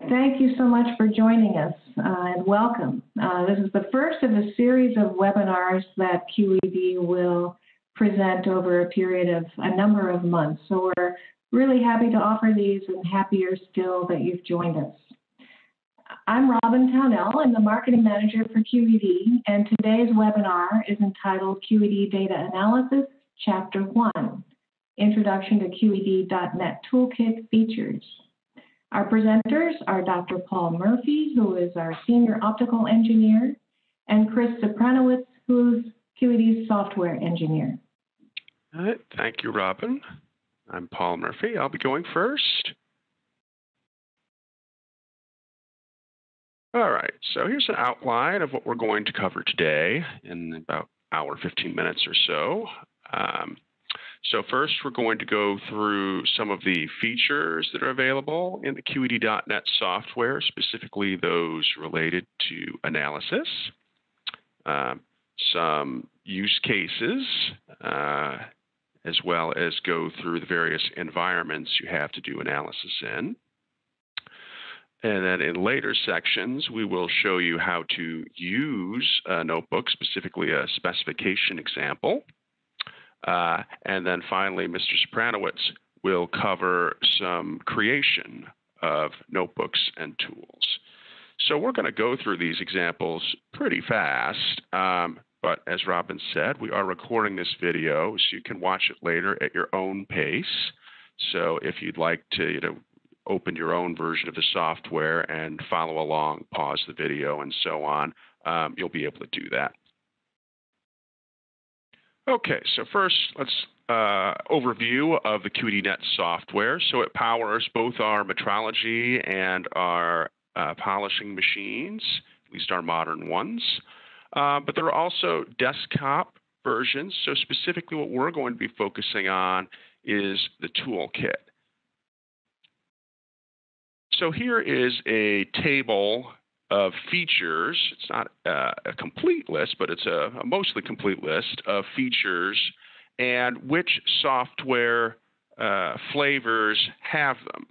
Thank you so much for joining us and welcome. This is the first of a series of webinars that QED will present over a period of a number of months. So we're really happy to offer these and happier still that you've joined us. I'm Robin Townell. I'm the Marketing Manager for QED, and today's webinar is entitled QED Data Analysis, Chapter 1, Introduction to QED.NET Toolkit Features. Our presenters are Dr. Paul Murphy, who is our Senior Optical Engineer, and Chris Sopranowicz, who's QED's Software Engineer. All right, thank you, Robin. I'm Paul Murphy. I'll be going first. All right, so here's an outline of what we're going to cover today in about an hour, 15 minutes or so. So first, we're going to go through some of the features that are available in the QED.NET software, specifically those related to analysis, some use cases, as well as go through the various environments you have to do analysis in. And then in later sections, we will show you how to use a notebook, specifically a specification example. And then finally, Mr. Sopranowicz will cover some creation of notebooks and tools. So we're going to go through these examples pretty fast, but as Robin said, we are recording this video so you can watch it later at your own pace. So if you'd like to, open your own version of the software and follow along, pause the video, and so on, you'll be able to do that. Okay, so first, let's overview of the QED.NET software. So it powers both our metrology and our polishing machines, at least our modern ones. But there are also desktop versions. So specifically what we're going to be focusing on is the Toolkit. So here is a table of features. It's not a complete list, but it's a mostly complete list of features and which software flavors have them.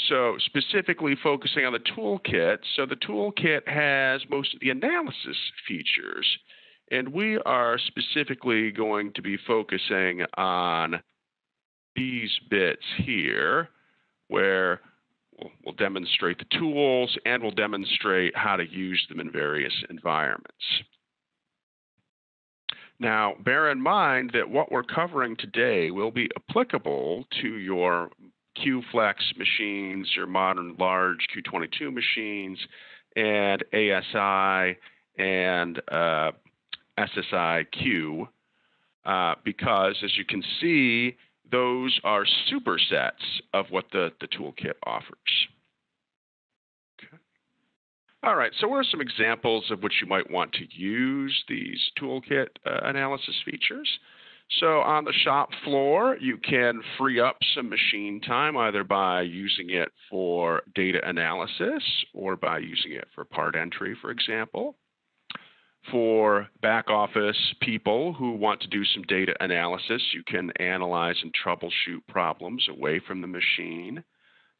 So specifically focusing on the Toolkit, so the Toolkit has most of the analysis features, and we are specifically going to be focusing on these bits here, where we'll demonstrate the tools and we'll demonstrate how to use them in various environments. Now, bear in mind that what we're covering today will be applicable to your QFlex machines, your modern large Q22 machines, and ASI and SSIQ, because as you can see, those are supersets of what the Toolkit offers. Okay. All right, so what are some examples of which you might want to use these Toolkit analysis features? So on the shop floor, you can free up some machine time either by using it for data analysis or by using it for part entry, for example. For back office people who want to do some data analysis, you can analyze and troubleshoot problems away from the machine.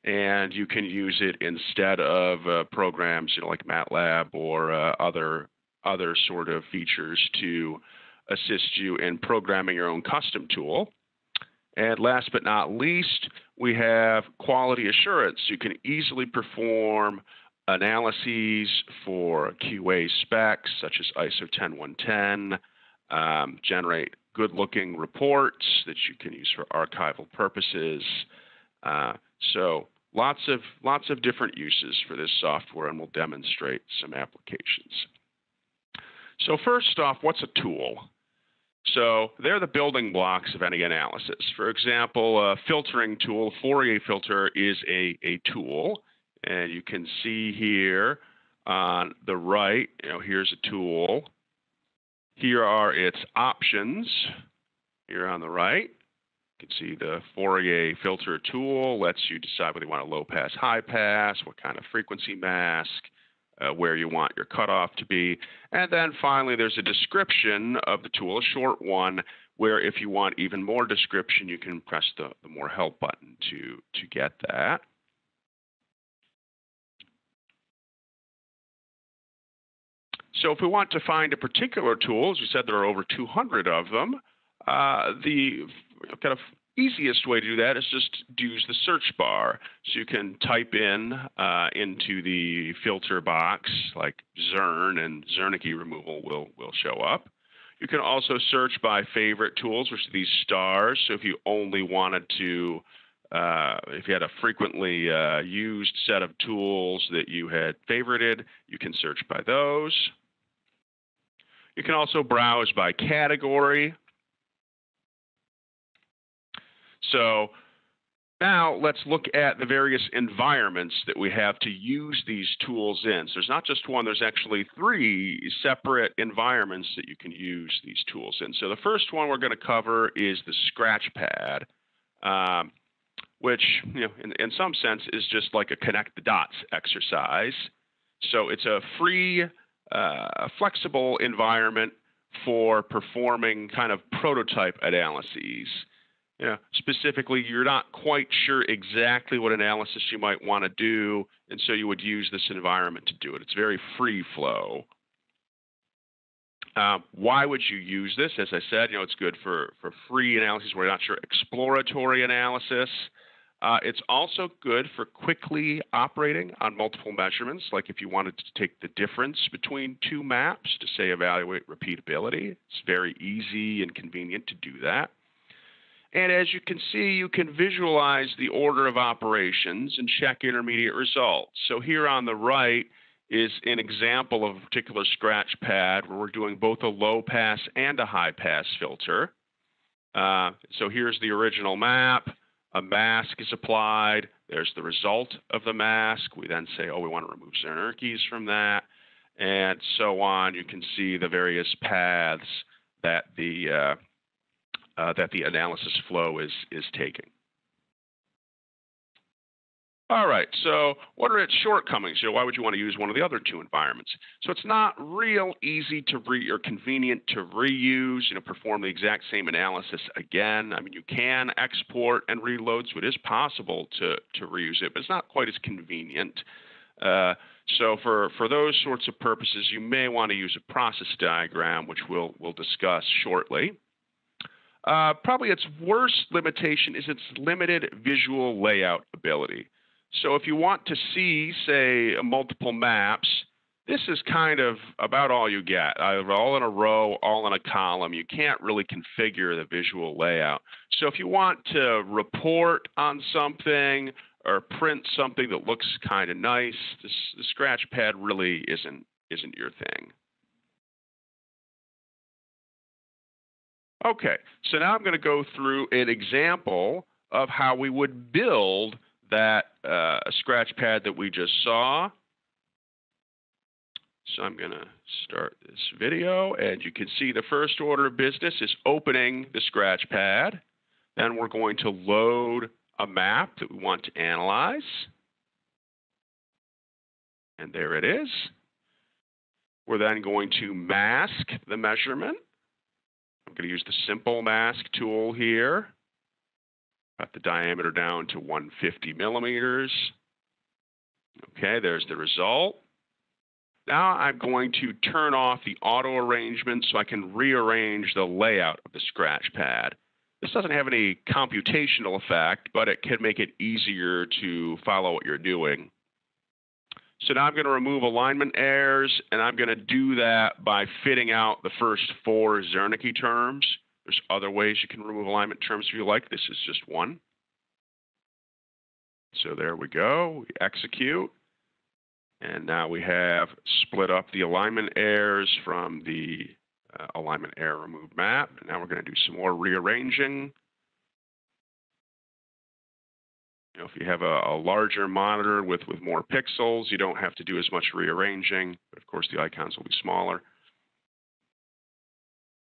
And you can use it instead of programs like MATLAB or other sort of features to assist you in programming your own custom tool. And last but not least, we have quality assurance. You can easily perform analyses for QA specs such as ISO 10110, generate good-looking reports that you can use for archival purposes. So lots of different uses for this software, and we'll demonstrate some applications. So first off, what's a tool? So they're the building blocks of any analysis. For example, a filtering tool, Fourier filter, is a tool. And you can see here on the right, here's a tool. Here are its options. Here on the right, you can see the Fourier filter tool lets you decide whether you want a low pass, high pass, what kind of frequency mask, where you want your cutoff to be. And then finally, there's a description of the tool, a short one, where if you want even more description, you can press the more help button to get that. So if we want to find a particular tool, as we said, there are over 200 of them, the kind of easiest way to do that is just to use the search bar. So you can type in into the filter box like Zern, and Zernicke removal will show up. You can also search by favorite tools, which are these stars. So if you only wanted to, if you had a frequently used set of tools that you had favorited, you can search by those. You can also browse by category. So now let's look at the various environments that we have to use these tools in. So there's not just one, there's actually 3 separate environments that you can use these tools in. So the first one we're going to cover is the Scratchpad, which in some sense is just like a connect the dots exercise. So it's a free, flexible environment for performing kind of prototype analyses. Specifically, you're not quite sure exactly what analysis you might want to do, and so you would use this environment to do it. It's very free flow. Why would you use this? As I said, it's good for free analysis where you're not sure, exploratory analysis. It's also good for quickly operating on multiple measurements, like if you wanted to take the difference between 2 maps to, say, evaluate repeatability. It's very easy and convenient to do that. And as you can see, you can visualize the order of operations and check intermediate results. So here on the right is an example of a particular Scratchpad where we're doing both a low pass and a high pass filter. So here's the original map. A mask is applied. There's the result of the mask. We then say, oh, we want to remove Zernicke's from that, and so on. You can see the various paths that the analysis flow is taking. All right, so what are its shortcomings? Why would you want to use one of the other 2 environments? So it's not real easy to or convenient to reuse, perform the exact same analysis again. I mean, you can export and reload, so it is possible to reuse it, but it's not quite as convenient. So for those sorts of purposes, you may want to use a process diagram, which we'll discuss shortly. Probably its worst limitation is its limited visual layout ability. So if you want to see, say, multiple maps, this is kind of about all you get, either all in a row, all in a column. You can't really configure the visual layout. So if you want to report on something or print something that looks kind of nice, the Scratchpad really isn't your thing. Okay, so now I'm going to go through an example of how we would build that Scratchpad that we just saw. So I'm going to start this video, and you can see the first order of business is opening the Scratchpad. Then we're going to load a map that we want to analyze. And there it is. We're then going to mask the measurement. I'm going to use the simple mask tool here. Got the diameter down to 150 millimeters. Okay, there's the result. Now I'm going to turn off the auto arrangement so I can rearrange the layout of the Scratchpad. This doesn't have any computational effect, but it can make it easier to follow what you're doing. So now I'm going to remove alignment errors, and I'm going to do that by fitting out the first 4 Zernicke terms. There's other ways you can remove alignment terms if you like. This is just one. So there we go. We execute. And now we have split up the alignment errors from the alignment error remove map. And now we're going to do some more rearranging. If you have a larger monitor with more pixels, you don't have to do as much rearranging. But of course, the icons will be smaller.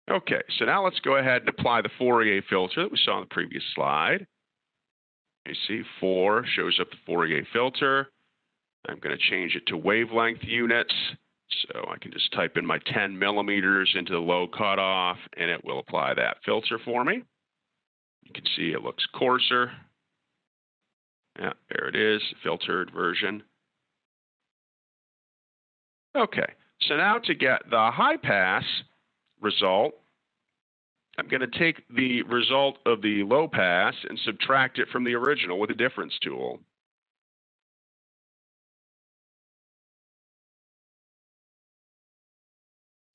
Okay, so now let's go ahead and apply the Fourier filter that we saw on the previous slide. You see 4 shows up the Fourier filter. I'm going to change it to wavelength units. So I can just type in my 10 millimeters into the low cutoff, and it will apply that filter for me. You can see it looks coarser. Yeah, there it is, filtered version. Okay, So now to get the high pass result, I'm going to take the result of the low pass and subtract it from the original with a difference tool.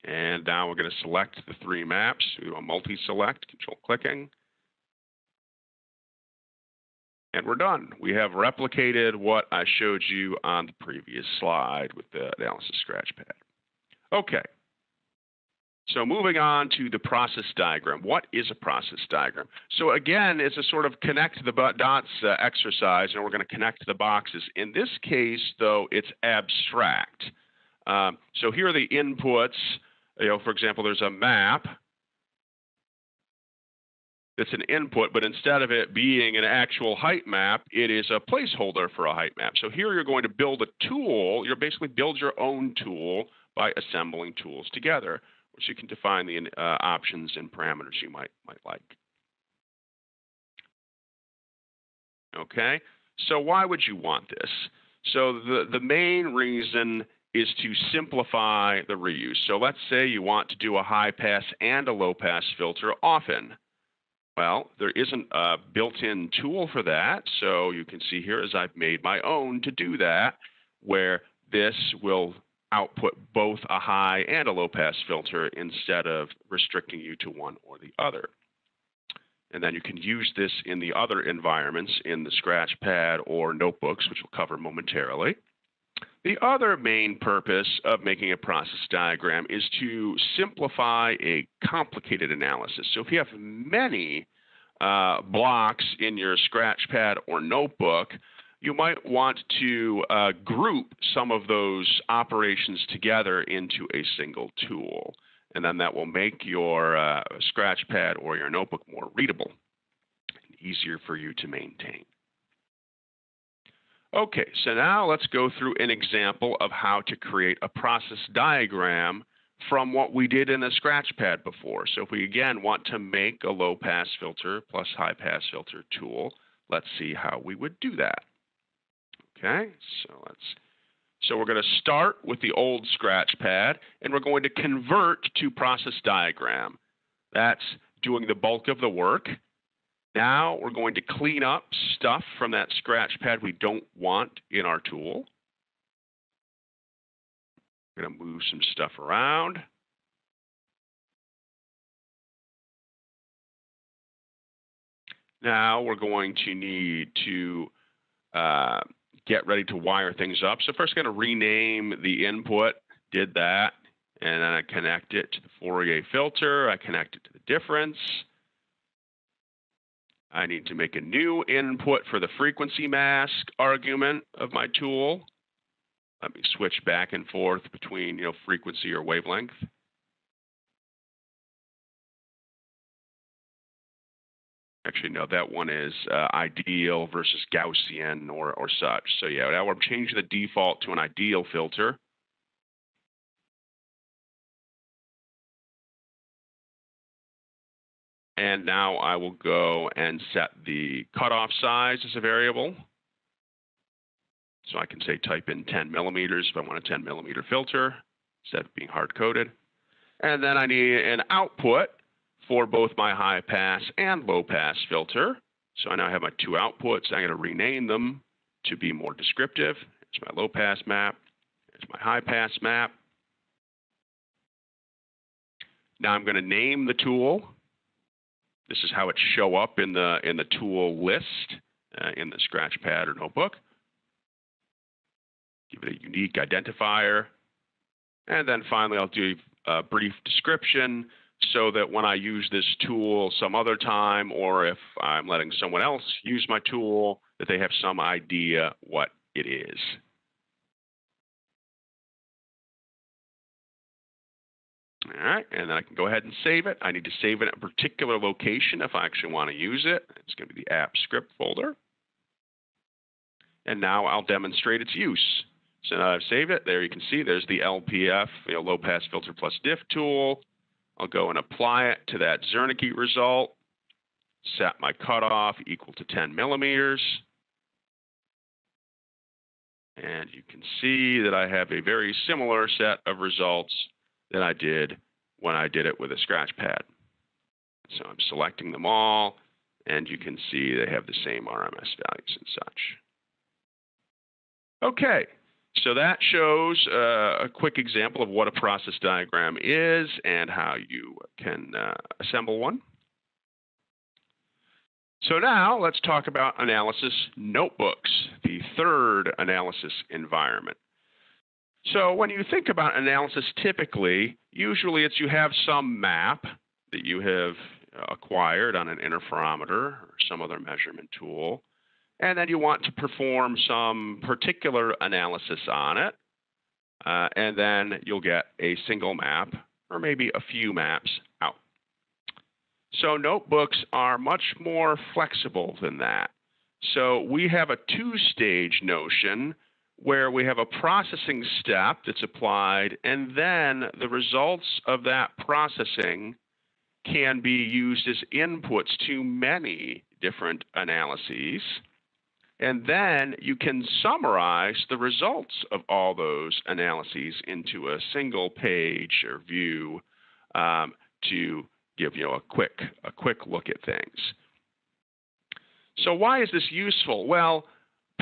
And now we're going to select the three maps. We do a multi-select, control clicking. And we're done. We have replicated what I showed you on the previous slide with the analysis Scratchpad. Okay. So moving on to the process diagram. What is a process diagram? So again, it's a sort of connect the dots exercise, and we're going to connect the boxes. In this case, though, it's abstract. So here are the inputs. For example, there's a map. It's an input, but instead of it being an actual height map, it is a placeholder for a height map. So here you're going to build a tool. You'll basically build your own tool by assembling tools together, which you can define the options and parameters you might like. Okay, so why would you want this? So the main reason is to simplify the reuse. So let's say you want to do a high pass and a low pass filter often. Well, there isn't a built-in tool for that, so you can see here as I've made my own to do that, where this will output both a high and a low-pass filter instead of restricting you to one or the other. And then you can use this in the other environments in the Scratchpad or notebooks, which we'll cover momentarily. The other main purpose of making a process diagram is to simplify a complicated analysis. So if you have many blocks in your Scratchpad or notebook, you might want to group some of those operations together into a single tool. And then that will make your Scratchpad or your notebook more readable and easier for you to maintain. Okay, so now let's go through an example of how to create a process diagram from what we did in the Scratchpad before. So if we again want to make a low pass filter plus high pass filter tool, let's see how we would do that. Okay, so we're going to start with the old Scratchpad, and we're going to convert to process diagram. That's doing the bulk of the work. Now we're going to clean up stuff from that Scratchpad we don't want in our tool. We're going to move some stuff around. Now we're going to need to get ready to wire things up. So first I'm going to rename the input, did that, and then I connect it to the Fourier filter. I connect it to the difference. I need to make a new input for the frequency mask argument of my tool. Let me switch back and forth between frequency or wavelength. Actually, no, that one is ideal versus Gaussian or such. So yeah, now we're changing the default to an ideal filter. And now I will go and set the cutoff size as a variable. So I can say type in 10 millimeters if I want a 10 millimeter filter instead of being hard coded. And then I need an output for both my high pass and low pass filter. So I now have my two outputs. I'm going to rename them to be more descriptive. Here's my low pass map. Here's my high pass map. Now I'm going to name the tool. This is how it show up in the tool list in the Scratchpad or notebook. Give it a unique identifier. And then finally, I'll do a brief description so that when I use this tool some other time, or if I'm letting someone else use my tool, that they have some idea what it is. All right, and then I can go ahead and save it. I need to save it at a particular location if I actually want to use it. It's going to be the app script folder. And now I'll demonstrate its use. So now I've saved it. There you can see there's the LPF, low pass filter plus diff tool. I'll go and apply it to that Zernike result. Set my cutoff equal to 10 millimeters. And you can see that I have a very similar set of results that I did when I did it with a Scratchpad. So I'm selecting them all, and you can see they have the same RMS values and such. Okay, so that shows a quick example of what a process diagram is and how you can assemble one. So now let's talk about analysis notebooks, the third analysis environment. So when you think about analysis, typically, usually it's you have some map that you have acquired on an interferometer or some other measurement tool, and then you want to perform some particular analysis on it, and then you'll get a single map or maybe a few maps out. So notebooks are much more flexible than that. So we have a two-stage notion where we have a processing step that's applied, and then the results of that processing can be used as inputs to many different analyses. And then you can summarize the results of all those analyses into a single page or view to give you a quick look at things. So why is this useful? Well,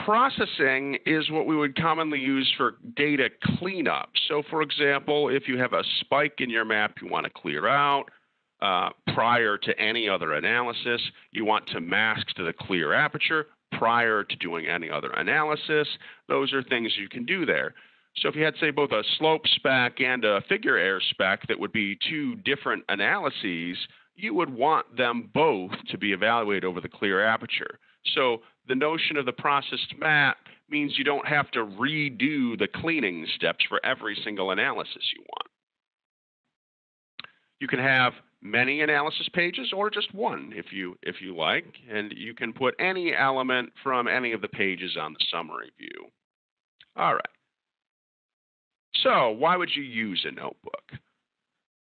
processing is what we would commonly use for data cleanup. So for example, if you have a spike in your map you want to clear out prior to any other analysis, you want to mask to the clear aperture prior to doing any other analysis, those are things you can do there. So if you had, say, both a slope spec and a figure air spec that would be two different analyses, you would want them both to be evaluated over the clear aperture. So the notion of the processed map means you don't have to redo the cleaning steps for every single analysis you want. You can have many analysis pages or just one if you like, and you can put any element from any of the pages on the summary view. All right. So why would you use a notebook?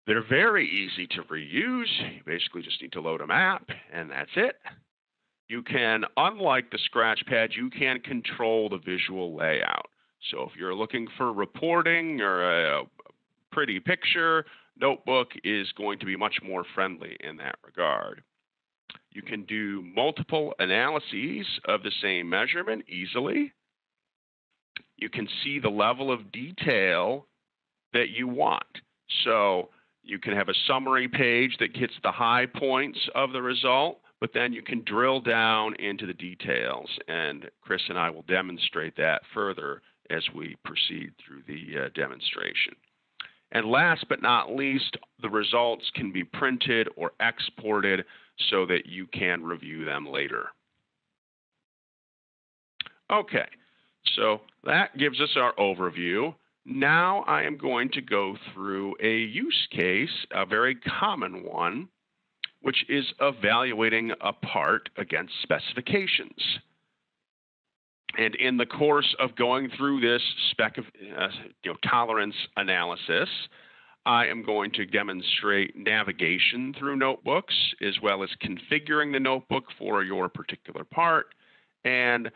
They're very easy to reuse. You basically just need to load a map, and that's it. You can, unlike the Scratchpad, you can control the visual layout. So if you're looking for reporting or a pretty picture, Notebook is going to be much more friendly in that regard. You can do multiple analyses of the same measurement easily. You can see the level of detail that you want. So you can have a summary page that hits the high points of the result, but then you can drill down into the details. And Chris and I will demonstrate that further as we proceed through the demonstration. And last but not least, the results can be printed or exported so that you can review them later. Okay, so that gives us our overview. Now I am going to go through a use case, a very common one, which is evaluating a part against specifications. And in the course of going through this tolerance analysis, I am going to demonstrate navigation through notebooks, as well as configuring the notebook for your particular part, and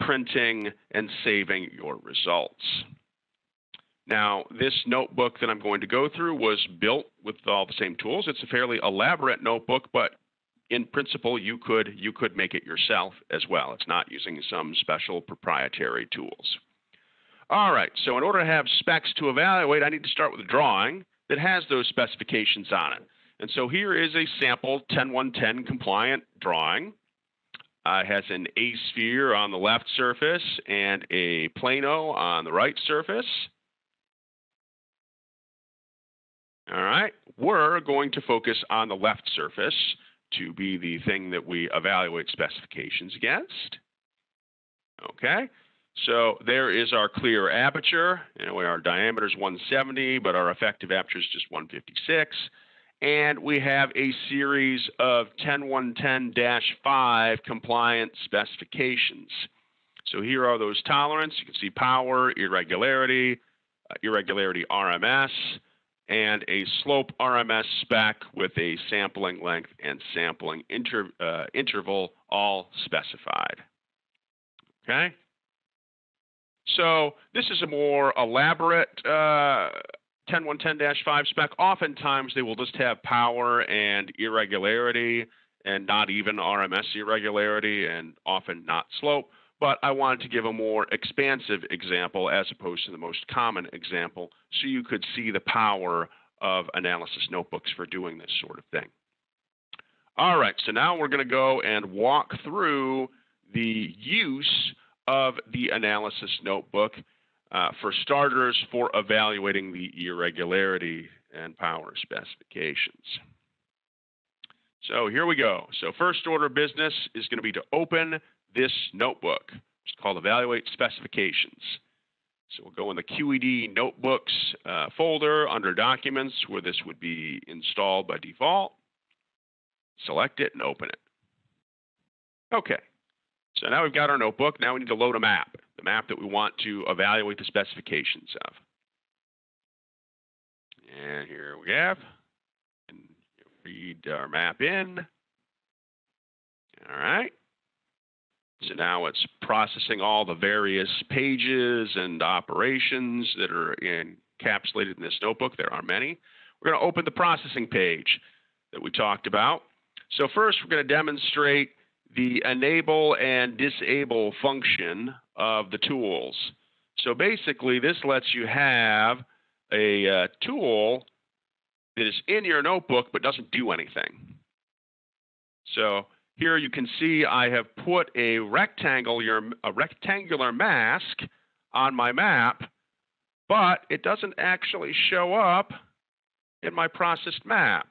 printing and saving your results. Now, this notebook that I'm going to go through was built with all the same tools. It's a fairly elaborate notebook, but in principle, you could make it yourself as well. It's not using some special proprietary tools. All right, so in order to have specs to evaluate, I need to start with a drawing that has those specifications on it. And so here is a sample 10110 compliant drawing. It has an A-sphere on the left surface and a plano on the right surface. All right, we're going to focus on the left surface to be the thing that we evaluate specifications against. Okay, so there is our clear aperture. Our diameter is 170, but our effective aperture is just 156. And we have a series of 10110-5 compliant specifications. So here are those tolerance. You can see power, irregularity, irregularity RMS, and a slope RMS spec with a sampling length and sampling interval all specified. Okay? So this is a more elaborate 10110-5 spec. Oftentimes they will just have power and irregularity and not even RMS irregularity and often not slope. But I wanted to give a more expansive example as opposed to the most common example so you could see the power of analysis notebooks for doing this sort of thing. All right, so now we're going to go and walk through the use of the analysis notebook for starters for evaluating the irregularity and power specifications. So here we go. So first order of business is going to be to open this notebook. It's called Evaluate Specifications. So we'll go in the QED Notebooks folder under Documents where this would be installed by default. Select it and open it. Okay. So now we've got our notebook. Now we need to load a map, the map that we want to evaluate the specifications of. And here we have, and read our map in. All right. So now it's processing all the various pages and operations that are encapsulated in this notebook. There are many. We're going to open the processing page that we talked about. So first, we're going to demonstrate the enable and disable function of the tools. So basically, this lets you have a tool that is in your notebook but doesn't do anything. So here you can see I have put a rectangular mask on my map, but it doesn't actually show up in my processed map.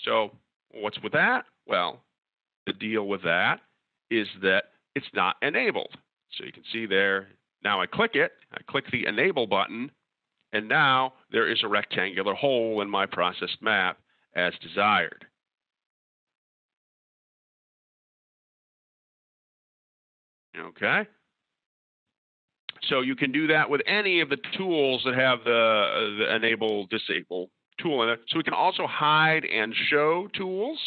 So what's with that? Well, the deal with that is that it's not enabled. So you can see there, now I click it, I click the enable button, and now there is a rectangular hole in my processed map as desired. Okay. So you can do that with any of the tools that have the enable, disable tool in it. So we can also hide and show tools.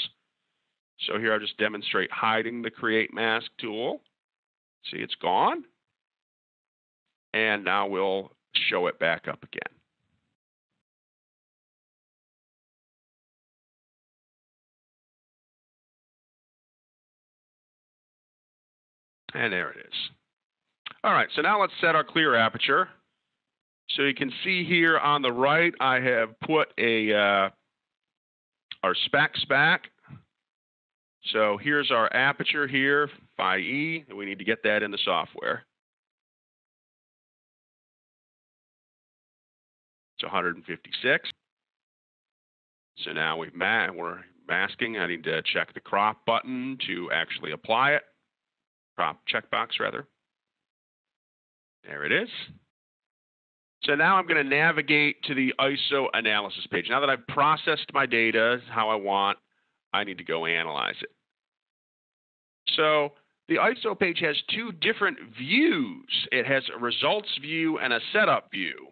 So here I'll just demonstrate hiding the create mask tool. See, it's gone. And now we'll show it back up again. And there it is. All right, so now let's set our clear aperture. So you can see here on the right, I have put our specs back. So here's our aperture here, phi E, and we need to get that in the software. It's 156. So now we're masking. I need to check the crop button to actually apply it. Crop checkbox, rather. There it is. So now I'm going to navigate to the ISO analysis page. Now that I've processed my data how I want, I need to go analyze it. So the ISO page has two different views. It has a results view and a setup view.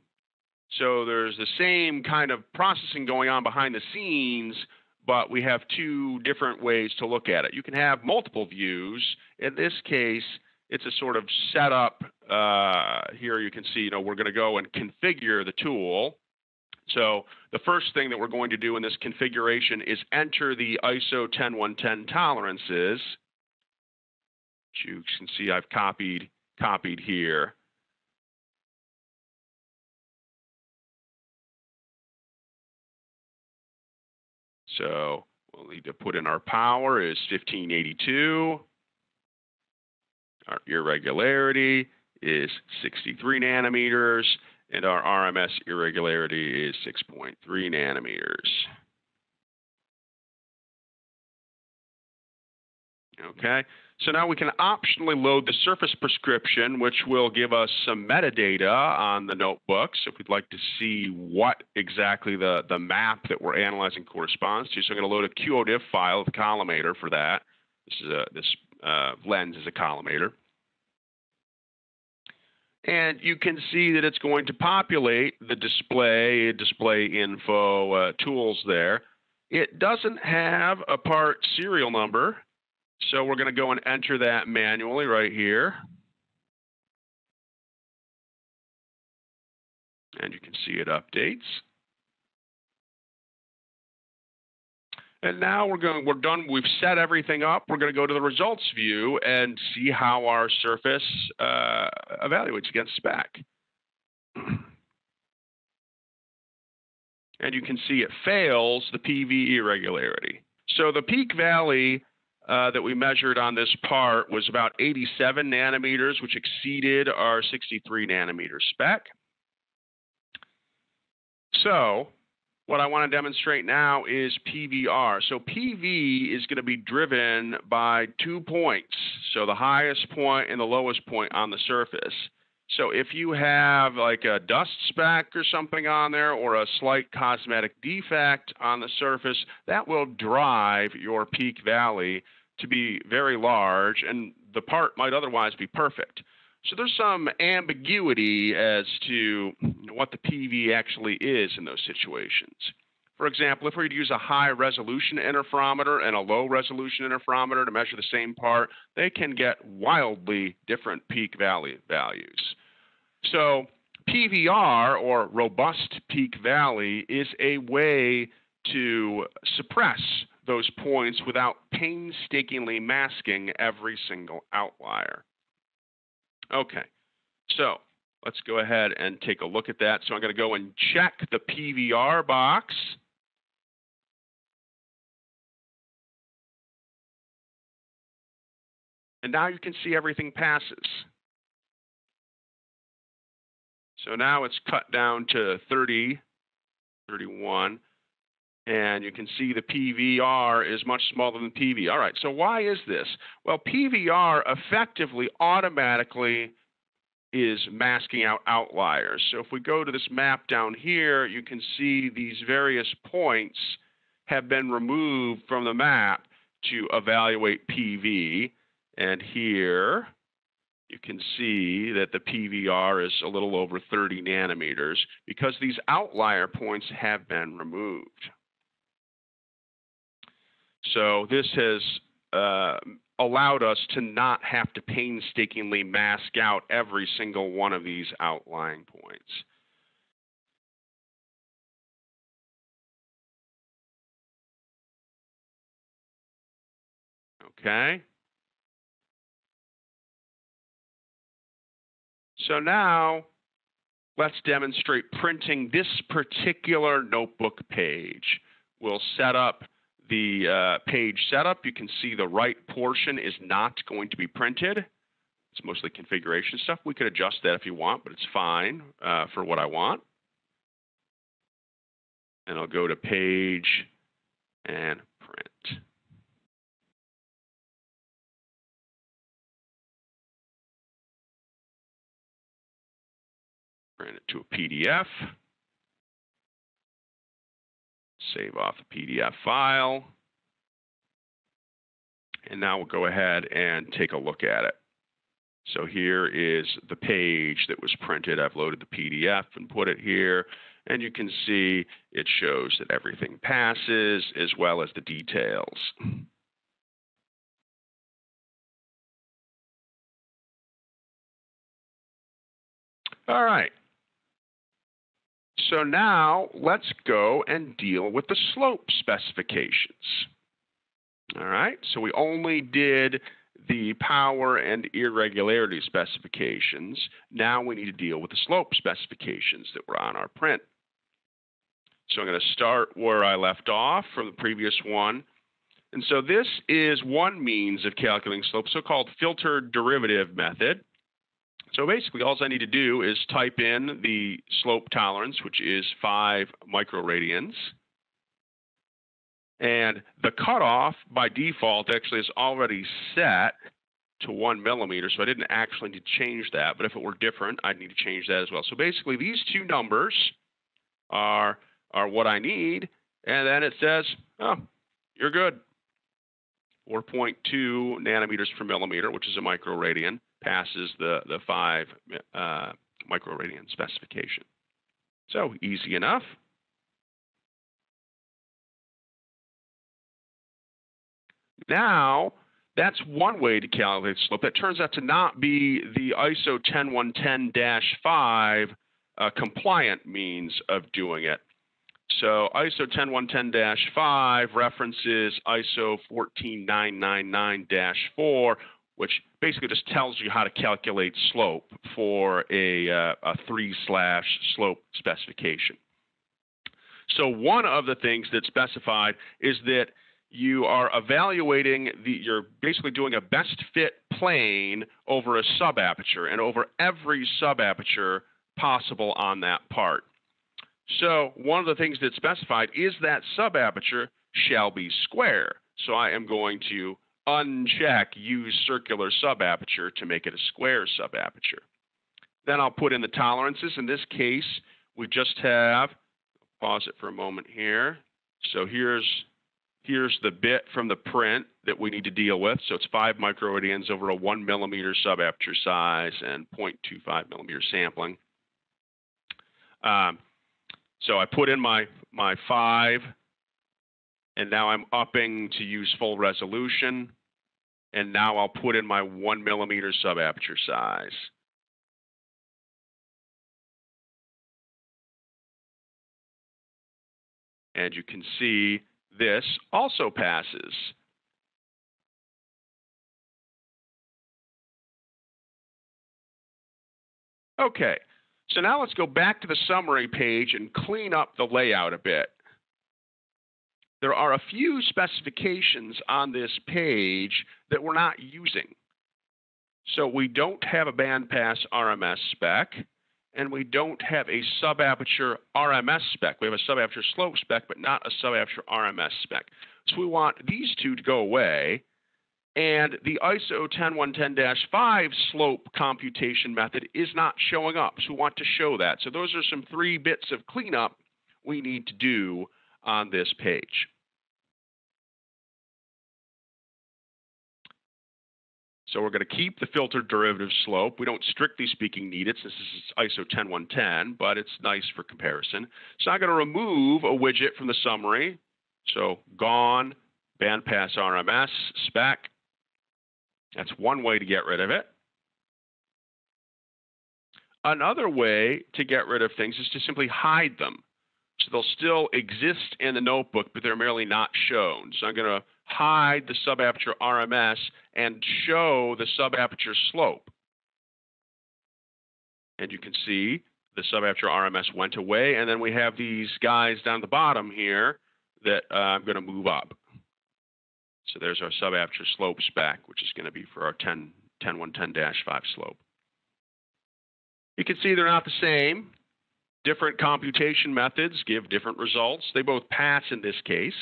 So there's the same kind of processing going on behind the scenes, but we have two different ways to look at it. You can have multiple views. In this case, it's a sort of setup. Here you can see, we're going to go and configure the tool. So the first thing that we're going to do in this configuration is enter the ISO 10110 tolerances, which you can see I've copied here. So we'll need to put in our power is 1582. Our irregularity is 63 nanometers, and our RMS irregularity is 6.3 nanometers. Okay, so now we can optionally load the surface prescription, which will give us some metadata on the notebooks if we'd like to see what exactly the map that we're analyzing corresponds to. So I'm going to load a QODIF file with a collimator for that. This lens is a collimator. And you can see that it's going to populate the display info tools there. It doesn't have a part serial number, so we're going to go and enter that manually right here. And you can see it updates. And now we're done. We've set everything up. We're going to go to the results view and see how our surface evaluates against spec. And you can see it fails the PV irregularity. So the peak valley that we measured on this part was about 87 nanometers, which exceeded our 63 nanometer spec. So what I want to demonstrate now is PVR. So PV is going to be driven by 2 points. So the highest point and the lowest point on the surface. So if you have like a dust speck or something on there, or a slight cosmetic defect on the surface, that will drive your peak valley to be very large, and the part might otherwise be perfect. So there's some ambiguity as to what the PV actually is in those situations. For example, if we were to use a high resolution interferometer and a low resolution interferometer to measure the same part, they can get wildly different peak valley values. So PVR, or robust peak valley, is a way to suppress those points without painstakingly masking every single outlier. Okay, so let's go ahead and take a look at that. So I'm going to go and check the PVR box. And now you can see everything passes. So now it's cut down to 30, 31, and you can see the PVR is much smaller than PV. All right, so why is this? Well, PVR effectively automatically is masking out outliers. So if we go to this map down here, you can see these various points have been removed from the map to evaluate PV. And here you can see that the PVR is a little over 30 nanometers because these outlier points have been removed. So this has allowed us to not have to painstakingly mask out every single one of these outlying points. Okay. So now let's demonstrate printing this particular notebook page. We'll set up the page setup. You can see the right portion is not going to be printed. It's mostly configuration stuff. We could adjust that if you want, but it's fine for what I want. And I'll go to page and print. Print it to a PDF. Save off the PDF file. And now we'll go ahead and take a look at it. So here is the page that was printed. I've loaded the PDF and put it here. And you can see it shows that everything passes as well as the details. All right. So now let's go and deal with the slope specifications. All right, so we only did the power and irregularity specifications. Now we need to deal with the slope specifications that were on our print. So I'm going to start where I left off from the previous one. And so this is one means of calculating slope, so-called filtered derivative method. So basically, all I need to do is type in the slope tolerance, which is 5 microradians. And the cutoff by default actually is already set to 1 millimeter, so I didn't actually need to change that. But if it were different, I'd need to change that as well. So basically, these two numbers are what I need. And then it says, oh, you're good. 4.2 nanometers per millimeter, which is a microradian, passes the 5 microradian specification. So easy enough. Now, that's one way to calculate slope. That turns out to not be the ISO 10110-5 compliant means of doing it. So ISO 10110-5 references ISO 14999-4, which basically just tells you how to calculate slope for a 3/slope specification. So one of the things that's specified is that you are evaluating you're basically doing a best fit plane over a subaperture and over every subaperture possible on that part. So one of the things that's specified is that subaperture shall be square. So I am going to uncheck use circular subaperture to make it a square subaperture. Then I'll put in the tolerances. In this case, we just have, pause it for a moment here. So here's the bit from the print that we need to deal with. So it's 5 microradians over a 1 millimeter subaperture size and 0.25 millimeter sampling. So I put in my 5, and now I'm upping to use full resolution. And now I'll put in my 1 millimeter subaperture size. And you can see this also passes. Okay, so now let's go back to the summary page and clean up the layout a bit. There are a few specifications on this page that we're not using. So we don't have a bandpass RMS spec, and we don't have a subaperture RMS spec. We have a subaperture slope spec, but not a subaperture RMS spec. So we want these two to go away, and the ISO 10110-5 slope computation method is not showing up. So we want to show that. So those are some 3 bits of cleanup we need to do on this page. So we're going to keep the filtered derivative slope. We don't strictly speaking need it since this is ISO 10110, but it's nice for comparison. So I'm going to remove a widget from the summary. So gone, bandpass RMS spec. That's one way to get rid of it. Another way to get rid of things is to simply hide them. So they'll still exist in the notebook, but they're merely not shown. So I'm going to hide the subaperture RMS and show the subaperture slope. And you can see the subaperture RMS went away, and then we have these guys down the bottom here that I'm going to move up. So there's our subaperture slope spec, which is going to be for our 10110-5 slope. You can see they're not the same. Different computation methods give different results. They both pass in this case.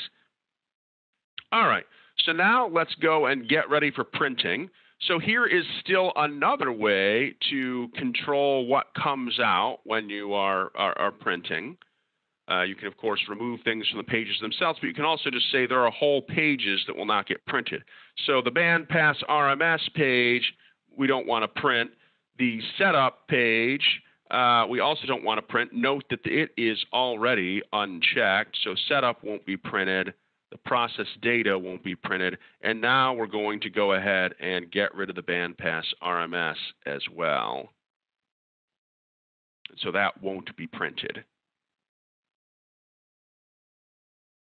All right, so now let's go and get ready for printing. So here is still another way to control what comes out when you are printing. You can, of course, remove things from the pages themselves, but you can also just say there are whole pages that will not get printed. So the bandpass RMS page, we don't want to print. The setup page, we also don't want to print. Note that it is already unchecked, so setup won't be printed. The process data won't be printed. And now we're going to go ahead and get rid of the bandpass RMS as well. So that won't be printed.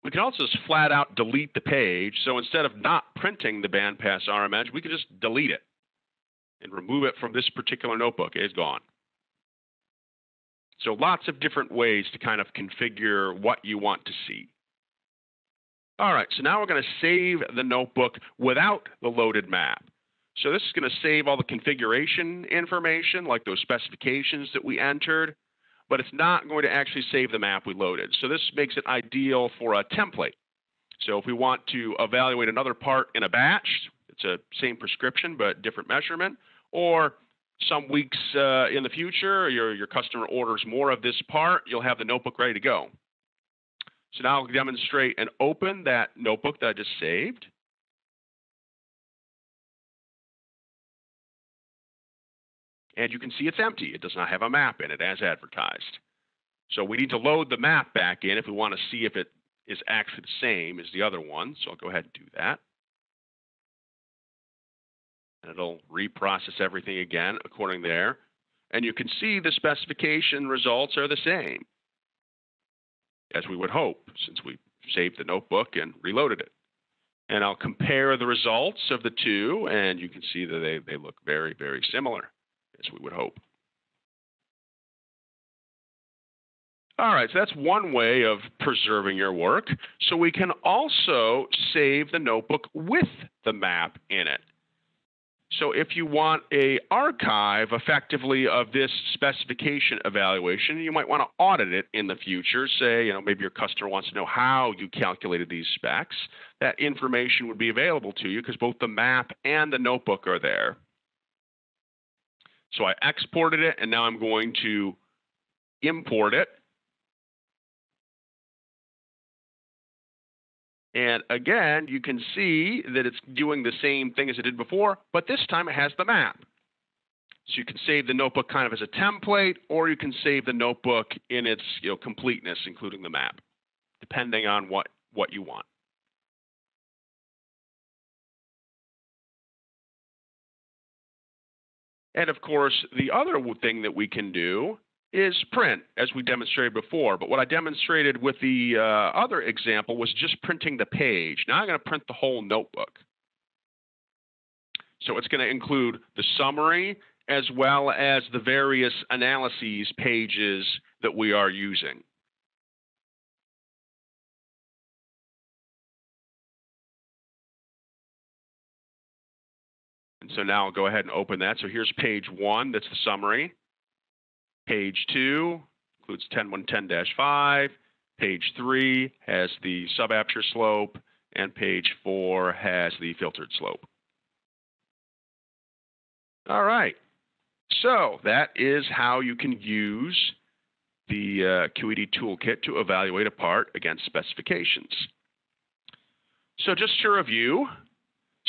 We can also just flat out delete the page. So instead of not printing the bandpass RMS, we can just delete it and remove it from this particular notebook. It is gone. So lots of different ways to kind of configure what you want to see. All right, so now we're going to save the notebook without the loaded map. So this is going to save all the configuration information, like those specifications that we entered, but it's not going to actually save the map we loaded. So this makes it ideal for a template. So if we want to evaluate another part in a batch, it's a same prescription but different measurement, or some weeks in the future, your customer orders more of this part, you'll have the notebook ready to go. So now I'll demonstrate and open that notebook that I just saved. And you can see it's empty. It does not have a map in it as advertised. So we need to load the map back in if we want to see if it is actually the same as the other one. So I'll go ahead and do that. And it'll reprocess everything again according there. And you can see the specification results are the same, as we would hope, since we saved the notebook and reloaded it. And I'll compare the results of the two, and you can see that they look very, very similar, as we would hope. All right, so that's one way of preserving your work. So we can also save the notebook with the map in it. So if you want an archive effectively of this specification evaluation, you might want to audit it in the future. Say, maybe your customer wants to know how you calculated these specs. That information would be available to you because both the map and the notebook are there. So I exported it, and now I'm going to import it. And again, you can see that it's doing the same thing as it did before, but this time it has the map. So you can save the notebook kind of as a template, or you can save the notebook in its completeness, including the map, depending on what you want. And of course, the other thing that we can do is print, as we demonstrated before. But what I demonstrated with the other example was just printing the page. Now I'm going to print the whole notebook. So it's going to include the summary as well as the various analyses pages that we are using. And so now I'll go ahead and open that. So here's page 1, that's the summary. Page 2 includes 10.110-5. Page 3 has the subaperture slope, and page 4 has the filtered slope. All right. So that is how you can use the QED Toolkit to evaluate a part against specifications. So just to review,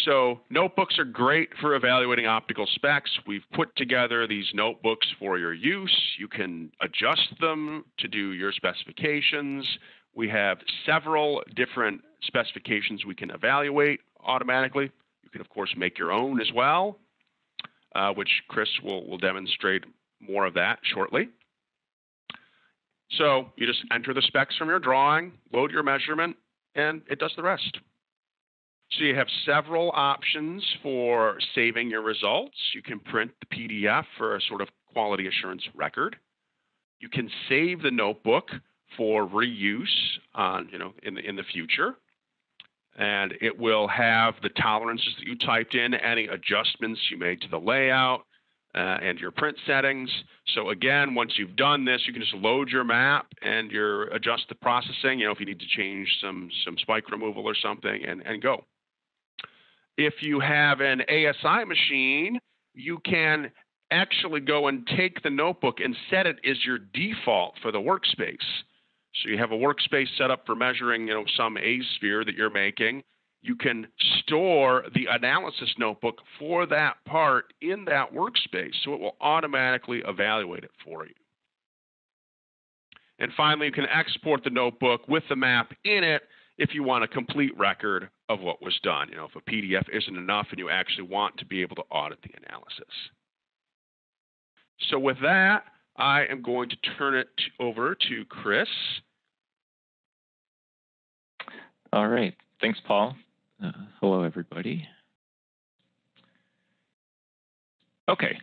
so notebooks are great for evaluating optical specs. We've put together these notebooks for your use. You can adjust them to do your specifications. We have several different specifications we can evaluate automatically. You can, of course, make your own as well, which Chris will demonstrate more of that shortly. So you just enter the specs from your drawing, load your measurement, and it does the rest. So you have several options for saving your results. You can print the PDF for a sort of quality assurance record. You can save the notebook for reuse on, in the future. And it will have the tolerances that you typed in, any adjustments you made to the layout, and your print settings. So again, once you've done this, you can just load your map and adjust the processing, if you need to change some spike removal or something, and go. If you have an ASI machine, you can actually go and take the notebook and set it as your default for the workspace. So you have a workspace set up for measuring, some A-sphere that you're making. You can store the analysis notebook for that part in that workspace, so it will automatically evaluate it for you. And finally, you can export the notebook with the map in it if you want a complete record of what was done. If a PDF isn't enough and you actually want to be able to audit the analysis. So with that, I am going to turn it over to Chris. All right. Thanks, Paul. Hello, everybody. Okay.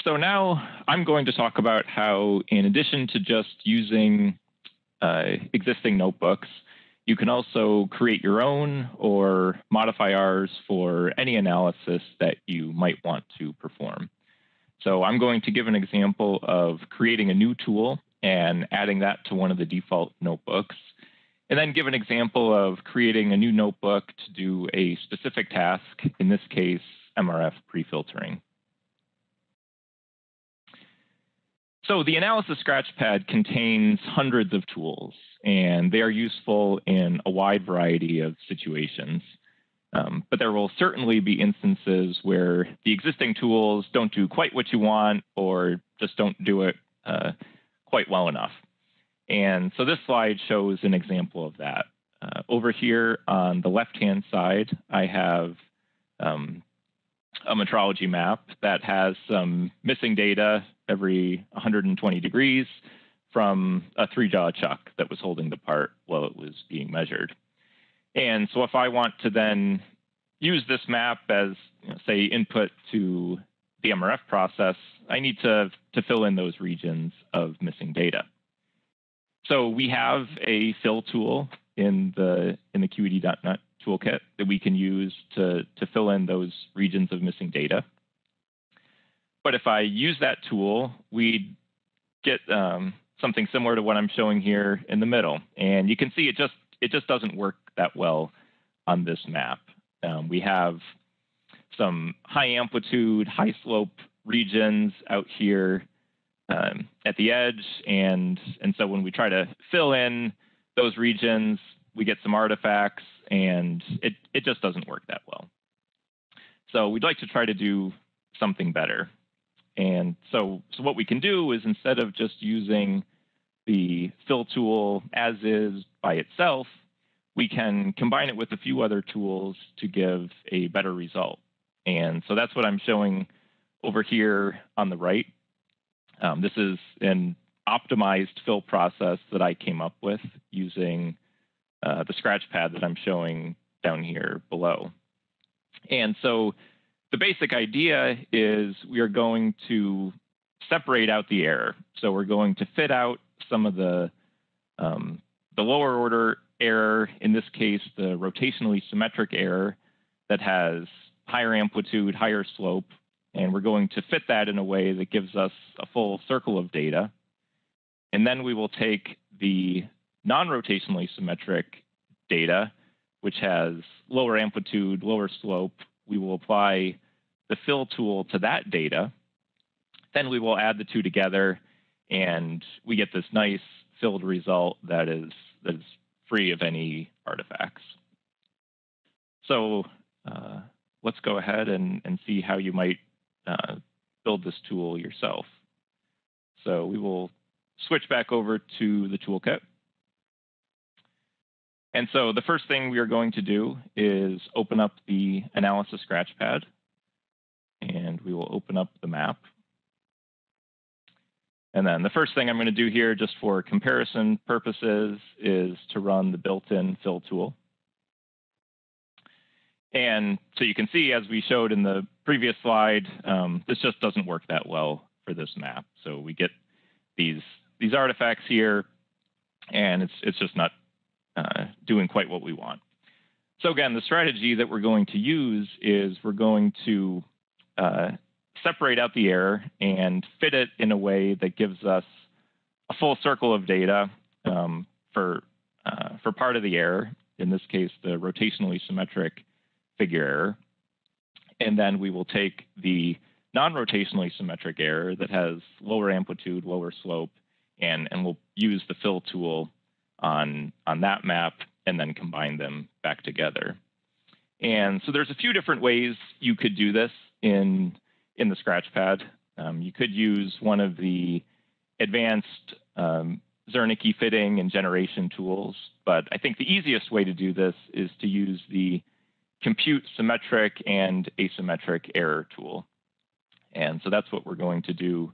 So now I'm going to talk about how, in addition to just using existing notebooks, you can also create your own or modify ours for any analysis that you might want to perform. So I'm going to give an example of creating a new tool and adding that to one of the default notebooks, and then give an example of creating a new notebook to do a specific task, in this case, MRF pre-filtering. So the Analysis Scratchpad contains hundreds of tools, and they are useful in a wide variety of situations. But there will certainly be instances where the existing tools don't do quite what you want or just don't do it quite well enough. And so this slide shows an example of that. Over here on the left-hand side, I have a metrology map that has some missing data every 120 degrees from a 3-jaw chuck that was holding the part while it was being measured. And so if I want to then use this map as, say, input to the MRF process, I need to fill in those regions of missing data. So we have a fill tool in the QED.NET toolkit that we can use to fill in those regions of missing data. But if I use that tool, we get something similar to what I'm showing here in the middle. And you can see it just doesn't work that well on this map. We have some high amplitude, high slope regions out here at the edge. And so when we try to fill in those regions, we get some artifacts, and it just doesn't work that well. So we'd like to try to do something better. And so what we can do is, instead of just using the fill tool as is by itself, we can combine it with a few other tools to give a better result. And so that's what I'm showing over here on the right. This is an optimized fill process that I came up with using the Scratchpad that I'm showing down here below. And so the basic idea is we are going to separate out the error. So we're going to fit out some of the lower order error, in this case, the rotationally symmetric error that has higher amplitude, higher slope, and we're going to fit that in a way that gives us a full circle of data. And then we will take the non-rotationally symmetric data, which has lower amplitude, lower slope. We will apply the fill tool to that data. Then we will add the two together, and we get this nice filled result that is free of any artifacts. So let's go ahead and see how you might build this tool yourself. So we will switch back over to the toolkit. And so the first thing we are going to do is open up the analysis Scratchpad, and we will open up the map. And then the first thing I'm going to do here, just for comparison purposes, is to run the built-in fill tool. And so you can see, as we showed in the previous slide, this just doesn't work that well for this map. So we get these artifacts here, and it's just not doing quite what we want. So again, the strategy that we're going to use is we're going to separate out the error and fit it in a way that gives us a full circle of data for part of the error, in this case, the rotationally symmetric figure error. And then we will take the non-rotationally symmetric error that has lower amplitude, lower slope, and we'll use the fill tool on that map and then combine them back together. And so there's a few different ways you could do this in the Scratchpad. You could use one of the advanced Zernike fitting and generation tools, but I think the easiest way to do this is to use the compute symmetric and asymmetric error tool. And so that's what we're going to do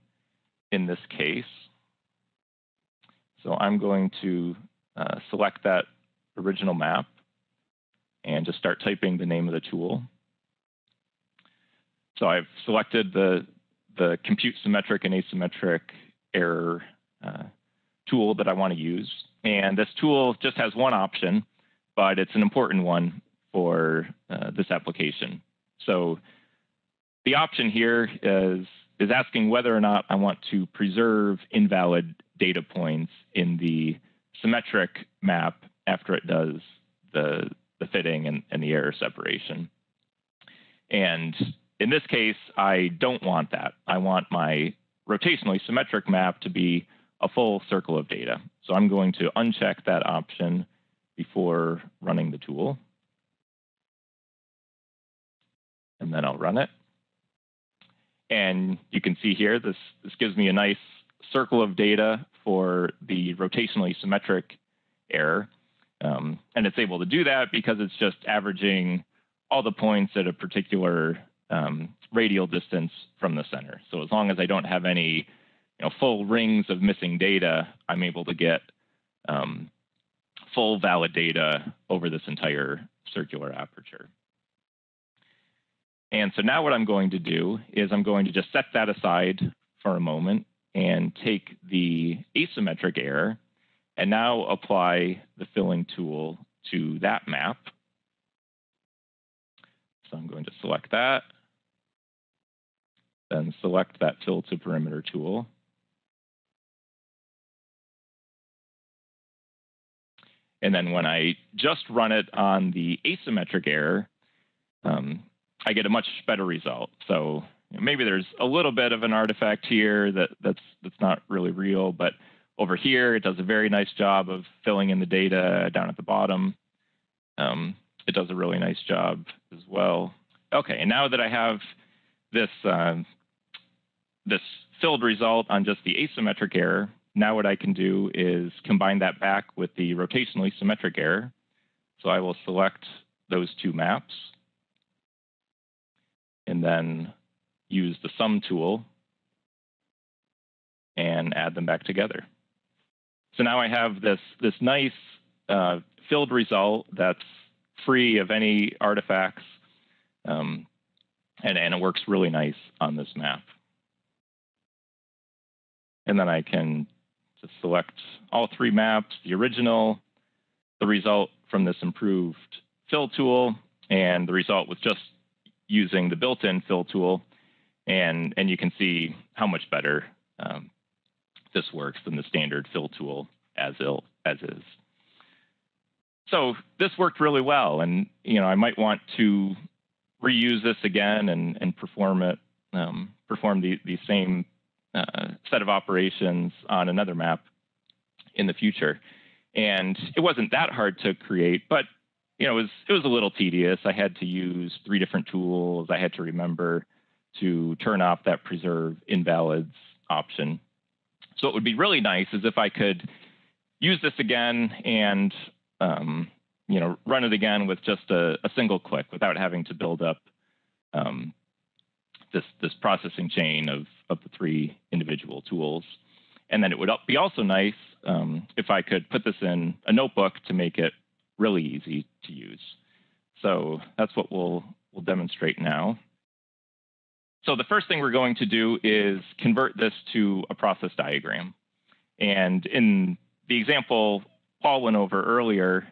in this case. So I'm going to select that original map and just start typing the name of the tool. So I've selected the compute symmetric and asymmetric error tool that I want to use. And this tool just has one option, but it's an important one for this application. So the option here is asking whether or not I want to preserve invalid data points in the symmetric map after it does the fitting and the error separation. And in this case, I don't want that. I want my rotationally symmetric map to be a full circle of data. So I'm going to uncheck that option before running the tool. And then I'll run it. And you can see here, this gives me a nice circle of data for the rotationally symmetric error. And it's able to do that because it's just averaging all the points at a particular radial distance from the center. So as long as I don't have any full rings of missing data, I'm able to get full valid data over this entire circular aperture. And so now what I'm going to do is I'm going to just set that aside for a moment and take the asymmetric error and now apply the filling tool to that map. So I'm going to select that, then select that fill to perimeter tool. And then when I just run it on the asymmetric error, I get a much better result. So maybe there's a little bit of an artifact here that's not really real, but over here it does a very nice job of filling in the data down at the bottom. It does a really nice job as well. Okay, and now that I have this this filled result on just the asymmetric error, now what I can do is combine that back with the rotationally symmetric error. So I will select those two maps and then use the sum tool and add them back together. So now I have this nice filled result that's free of any artifacts, and it works really nice on this map. And then I can just select all three maps, the original, the result from this improved fill tool, and the result with just using the built-in fill tool. And you can see how much better this works than the standard fill tool as is. So this worked really well, and I might want to reuse this again and perform the same set of operations on another map in the future. And it wasn't that hard to create, but it was a little tedious. I had to use 3 different tools. I had to remember to turn off that preserve invalids option. So it would be really nice is if I could use this again and run it again with just a single click without having to build up this processing chain of the 3 individual tools. And then it would be also nice if I could put this in a notebook to make it really easy to use. So that's what we'll demonstrate now. So the first thing we're going to do is convert this to a process diagram. And in the example Paul went over earlier,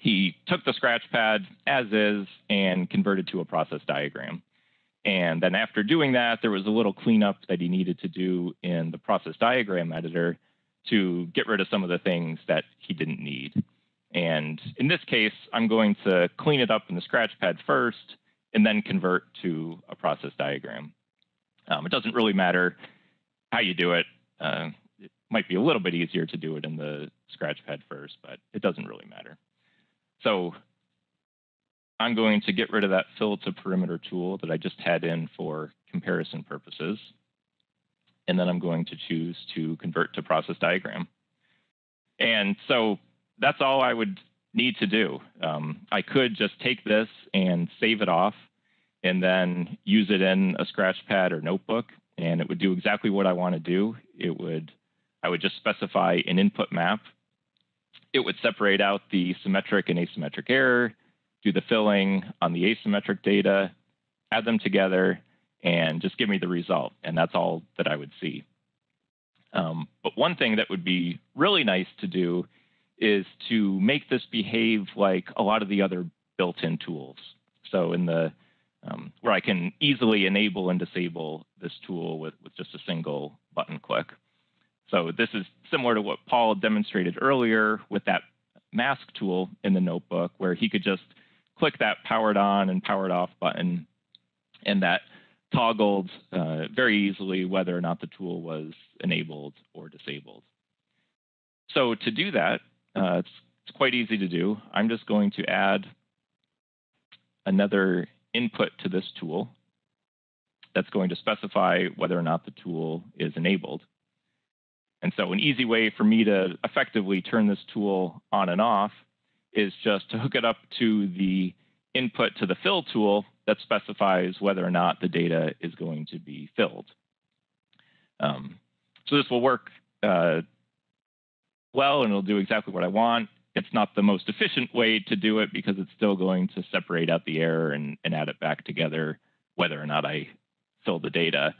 he took the Scratchpad as is and converted to a process diagram. And then after doing that, there was a little cleanup that he needed to do in the process diagram editor to get rid of some of the things that he didn't need. And in this case, I'm going to clean it up in the Scratchpad first and then convert to a process diagram. It doesn't really matter how you do it. It might be a little bit easier to do it in the Scratchpad first, but it doesn't really matter. So I'm going to get rid of that fill to perimeter tool that I just had in for comparison purposes. And then I'm going to choose to convert to process diagram. And so that's all I would need to do. I could just take this and save it off and then use it in a Scratchpad or notebook, and it would do exactly what I want to do. I would just specify an input map. It would separate out the symmetric and asymmetric error, do the filling on the asymmetric data, add them together, and just give me the result. And that's all that I would see. But one thing that would be really nice to do is to make this behave like a lot of the other built-in tools. So in the where I can easily enable and disable this tool with just a single button click. So this is similar to what Paul demonstrated earlier with that mask tool in the notebook, where he could just click that powered on and powered off button, and that toggled very easily whether or not the tool was enabled or disabled. So to do that, it's quite easy to do. I'm just going to add another input to this tool that's going to specify whether or not the tool is enabled. And so an easy way for me to effectively turn this tool on and off is just to hook it up to the input to the fill tool that specifies whether or not the data is going to be filled. So this will work well, and it'll do exactly what I want. It's not the most efficient way to do it because it's still going to separate out the error and add it back together whether or not I fill the data.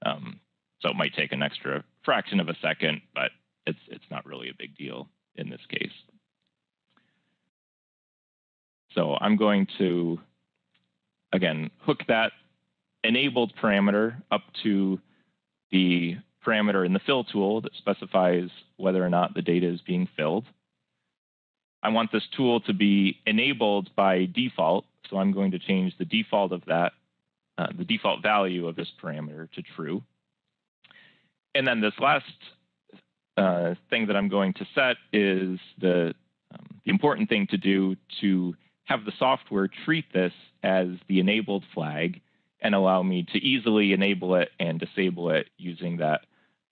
So it might take an extra fraction of a second, but it's not really a big deal in this case. So I'm going to, again, hook that enabled parameter up to the parameter in the fill tool that specifies whether or not the data is being filled. I want this tool to be enabled by default, so I'm going to change the default of that, the default value of this parameter to true. And then this last thing that I'm going to set is the important thing to do to have the software treat this as the enabled flag and allow me to easily enable it and disable it using that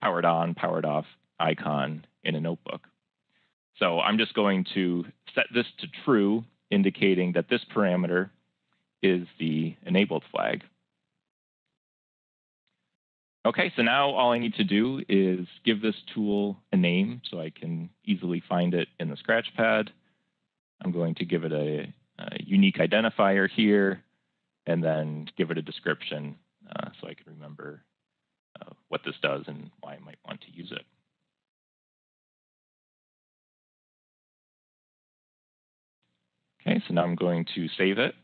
powered on, powered off icon in a notebook. So I'm just going to set this to true, indicating that this parameter is the enabled flag. Okay, so now all I need to do is give this tool a name so I can easily find it in the Scratchpad. I'm going to give it a unique identifier here, and then give it a description so I can remember what this does and why I might want to use it. Okay, so now I'm going to save it.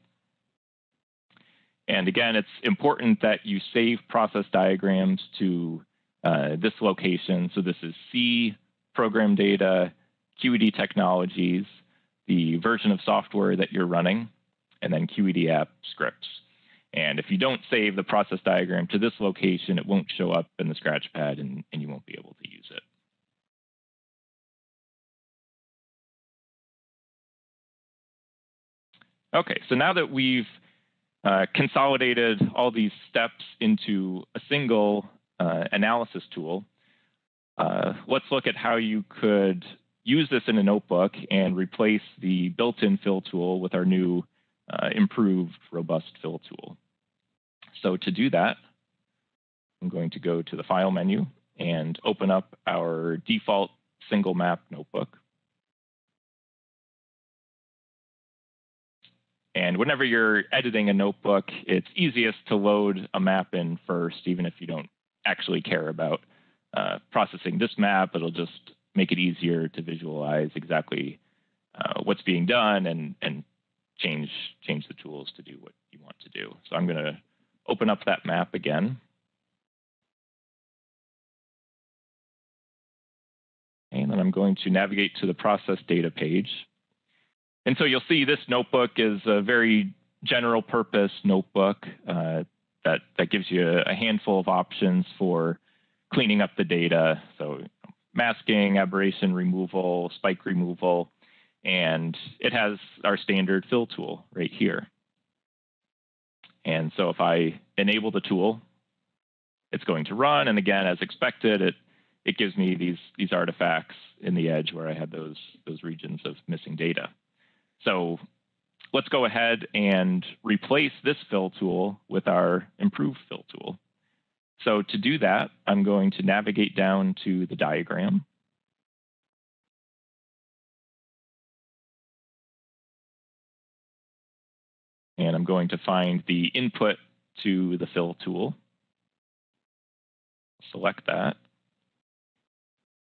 And again, it's important that you save process diagrams to this location. So this is C, program data, QED technologies, the version of software that you're running, and then QED app scripts. And if you don't save the process diagram to this location, it won't show up in the Scratchpad and you won't be able to use it. Okay, so now that we've consolidated all these steps into a single analysis tool, let's look at how you could use this in a notebook and replace the built-in fill tool with our new improved robust fill tool. So to do that, I'm going to go to the File menu and open up our default single map notebook. And whenever you're editing a notebook, it's easiest to load a map in first, even if you don't actually care about processing this map. It'll just make it easier to visualize exactly what's being done and change the tools to do what you want to do. So I'm going to open up that map again. And then I'm going to navigate to the process data page. And so you'll see this notebook is a very general purpose notebook that gives you a handful of options for cleaning up the data. So masking, aberration removal, spike removal, and it has our standard fill tool right here. And so if I enable the tool, it's going to run. And again, as expected, it gives me these artifacts in the edge where I had those regions of missing data. So let's go ahead and replace this fill tool with our improved fill tool. So to do that, I'm going to navigate down to the diagram. And I'm going to find the input to the fill tool. Select that.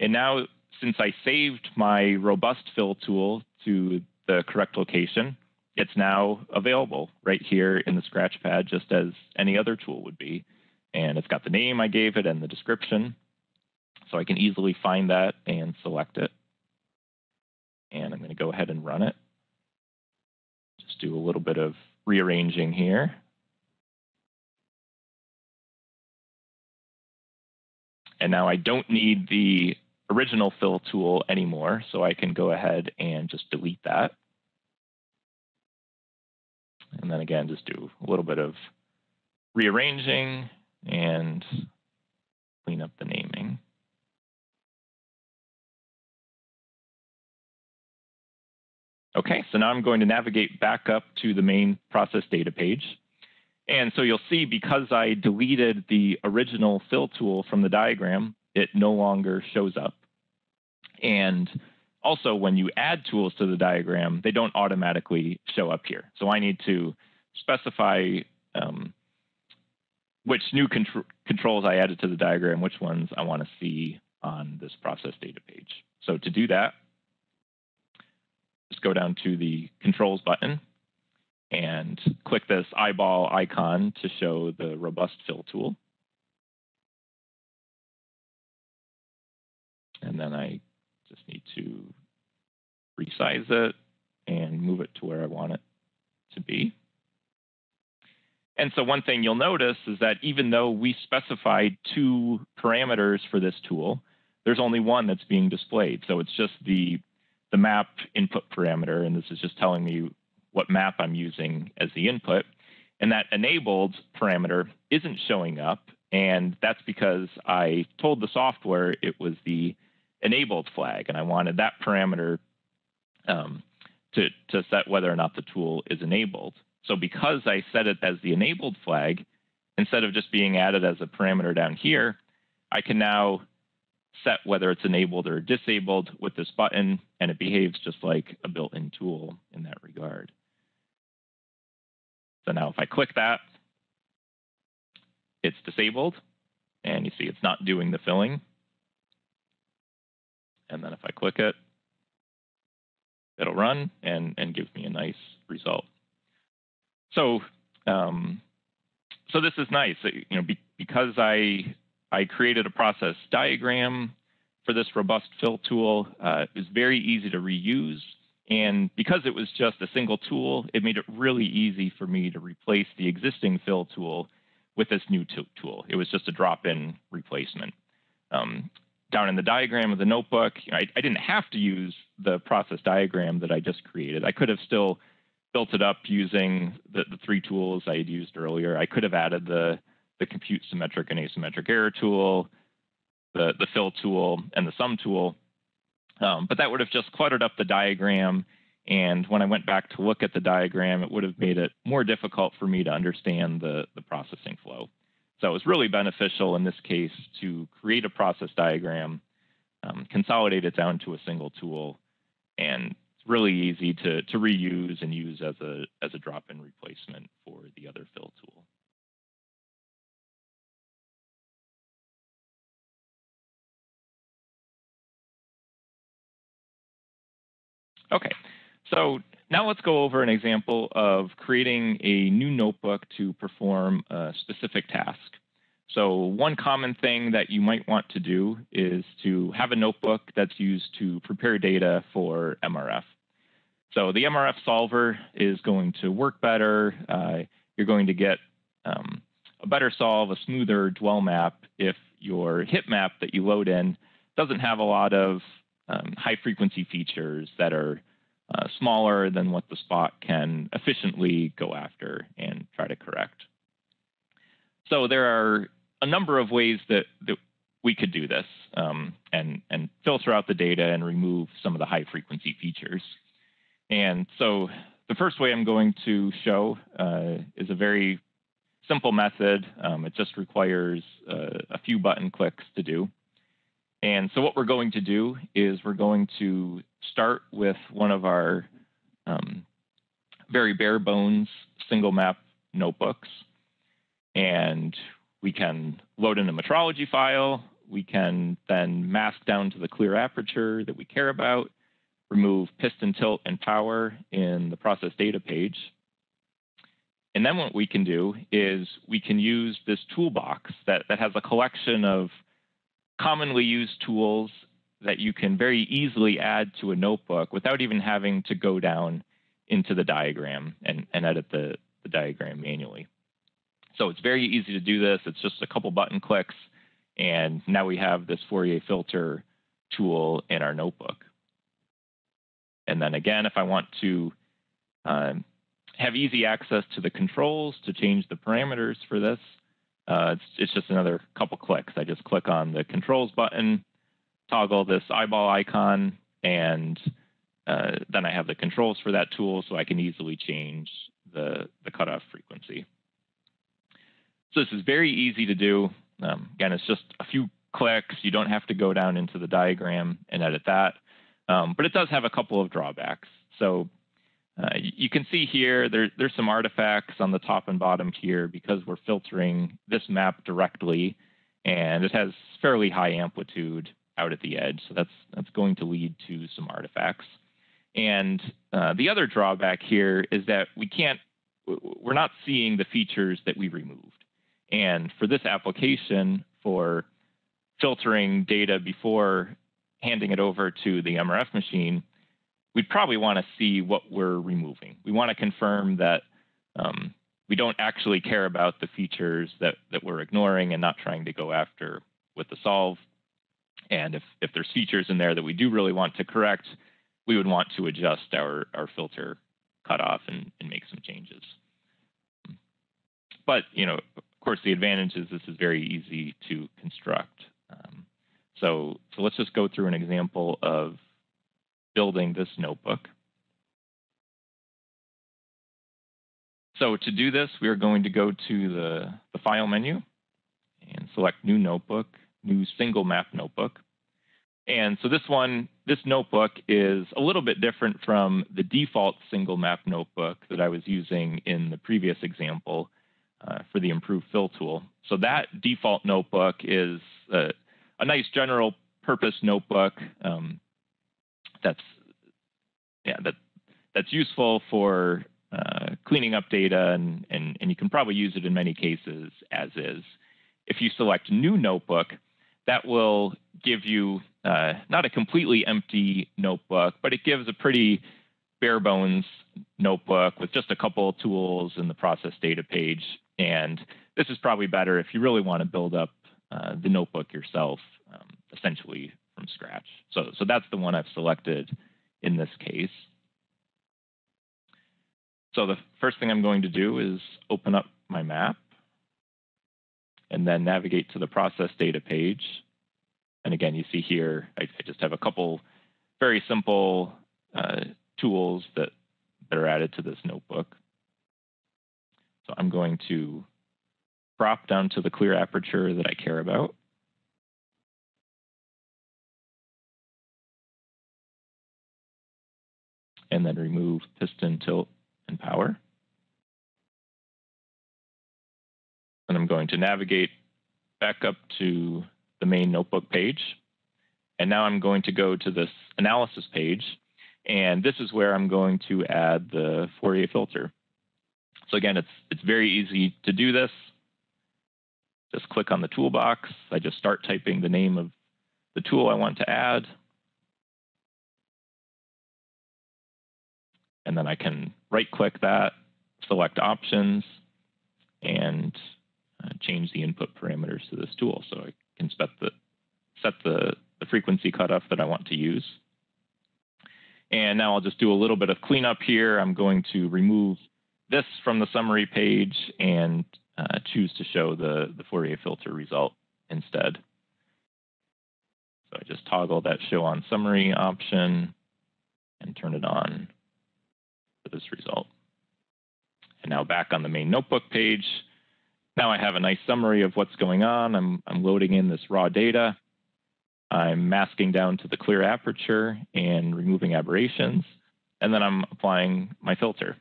And now, since I saved my robust fill tool to the correct location, it's now available right here in the Scratchpad, just as any other tool would be. And it's got the name I gave it and the description. So I can easily find that and select it. And I'm going to go ahead and run it. Just do a little bit of rearranging here. And now I don't need the original fill tool anymore, so I can go ahead and just delete that. And then again, just do a little bit of rearranging and clean up the naming. Okay, so now I'm going to navigate back up to the main process data page. And so you'll see, because I deleted the original fill tool from the diagram, it no longer shows up. And also, when you add tools to the diagram, they don't automatically show up here. So I need to specify which new controls I added to the diagram, which ones I want to see on this process data page. So to do that, just go down to the controls button and click this eyeball icon to show the robust fill tool. And then I just need to resize it and move it to where I want it to be. And so one thing you'll notice is that even though we specified 2 parameters for this tool, there's only one that's being displayed. So it's just the map input parameter, and this is just telling me what map I'm using as the input. And that enabled parameter isn't showing up, and that's because I told the software it was the enabled flag, and I wanted that parameter to set whether or not the tool is enabled. So because I set it as the enabled flag, instead of just being added as a parameter down here, I can now set whether it's enabled or disabled with this button, and it behaves just like a built-in tool in that regard. So now if I click that, it's disabled, and you see it's not doing the filling. And then if I click it, it'll run and gives me a nice result. So, so this is nice. You know, because I created a process diagram for this robust fill tool, it was very easy to reuse. And because it was just a single tool, it made it really easy for me to replace the existing fill tool with this new tool. It was just a drop-in replacement. Down in the diagram of the notebook, you know, I didn't have to use the process diagram that I just created. I could have still built it up using the 3 tools I had used earlier. I could have added the compute symmetric and asymmetric error tool, the fill tool, and the sum tool. But that would have just cluttered up the diagram. And when I went back to look at the diagram, it would have made it more difficult for me to understand the processing flow. So it was really beneficial in this case to create a process diagram, consolidate it down to a single tool, and it's really easy to reuse and use as a drop-in replacement for the other fill tool. Okay, so now let's go over an example of creating a new notebook to perform a specific task. So one common thing that you might want to do is to have a notebook that's used to prepare data for MRF. So the MRF solver is going to work better. You're going to get a better solve, a smoother dwell map if your hit map that you load in doesn't have a lot of high frequency features that are smaller than what the spot can efficiently go after and try to correct. So there are a number of ways that we could do this and filter out the data and remove some of the high frequency features. And so the first way I'm going to show is a very simple method. It just requires a few button clicks to do. And so what we're going to do is we're going to start with one of our very bare bones single map notebooks. And we can load in a metrology file. We can then mask down to the clear aperture that we care about, remove piston tilt and power in the process data page. And then what we can do is we can use this toolbox that has a collection of commonly used tools that you can very easily add to a notebook without even having to go down into the diagram and edit the diagram manually. So it's very easy to do this. It's just a couple button clicks, and now we have this Fourier filter tool in our notebook. And then again, if I want to have easy access to the controls to change the parameters for this, it's just another couple clicks. I just click on the controls button, toggle this eyeball icon, and then I have the controls for that tool, so I can easily change the cutoff frequency. So this is very easy to do. Again, it's just a few clicks. You don't have to go down into the diagram and edit that. But it does have a couple of drawbacks. So you can see here, there's some artifacts on the top and bottom here because we're filtering this map directly, and it has fairly high amplitude out at the edge. So that's going to lead to some artifacts. And the other drawback here is that we're not seeing the features that we removed. And for this application, for filtering data before handing it over to the MRF machine, we'd probably want to see what we're removing. We want to confirm that we don't actually care about the features that we're ignoring and not trying to go after with the solve. And if there's features in there that we do really want to correct, we would want to adjust our filter cutoff and make some changes. But, of course, the advantage is this is very easy to construct. So let's just go through an example of building this notebook. So to do this, we are going to go to the File menu and select New Notebook, New Single Map Notebook. And so this notebook is a little bit different from the default single map notebook that I was using in the previous example for the improved fill tool. So that default notebook is a nice general purpose notebook that's useful for cleaning up data, and you can probably use it in many cases as is. If you select New Notebook, that will give you not a completely empty notebook, but it gives a pretty bare bones notebook with just a couple of tools in the process data page. And this is probably better if you really want to build up the notebook yourself, essentially from scratch. So that's the one I've selected in this case. So the first thing I'm going to do is open up my map and then navigate to the process data page. And again, you see here, I just have a couple very simple tools that are added to this notebook. So I'm going to crop down to the clear aperture that I care about. And then remove piston, tilt, and power. And I'm going to navigate back up to the main notebook page. And now I'm going to go to this analysis page. And this is where I'm going to add the Fourier filter. So again, it's very easy to do this. Just click on the toolbox. I just start typing the name of the tool I want to add. And then I can right-click that, select Options, and change the input parameters to this tool. So I can set the frequency cutoff that I want to use. And now I'll just do a little bit of cleanup here. I'm going to remove this from the summary page and choose to show the Fourier filter result instead. So I just toggle that Show on Summary option and turn it on for this result. And now back on the main notebook page, now I have a nice summary of what's going on. I'm loading in this raw data. I'm masking down to the clear aperture and removing aberrations. And then I'm applying my filter.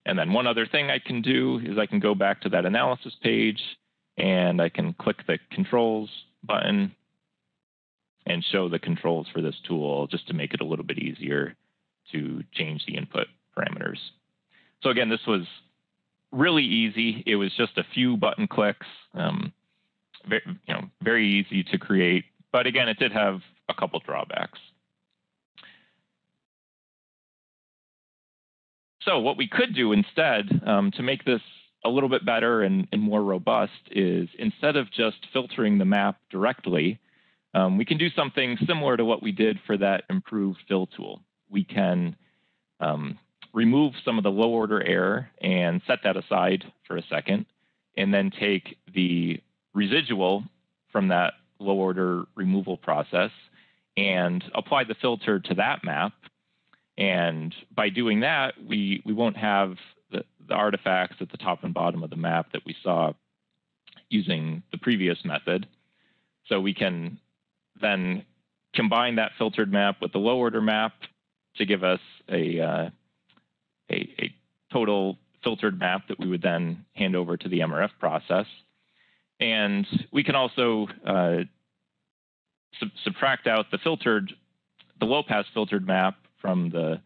And then one other thing I can do is I can go back to that analysis page and I can click the controls button and show the controls for this tool just to make it a little bit easier to change the input parameters. So again, this was really easy. It was just a few button clicks, very easy to create. But again, it did have a couple drawbacks. So what we could do instead to make this a little bit better and more robust is instead of just filtering the map directly, we can do something similar to what we did for that improved fill tool. We can remove some of the low order error and set that aside for a second, and then take the residual from that low order removal process and apply the filter to that map. And by doing that, we won't have the the artifacts at the top and bottom of the map that we saw using the previous method. So we can then combine that filtered map with the low order map to give us a total filtered map that we would then hand over to the MRF process. And we can also subtract out the low pass filtered map from the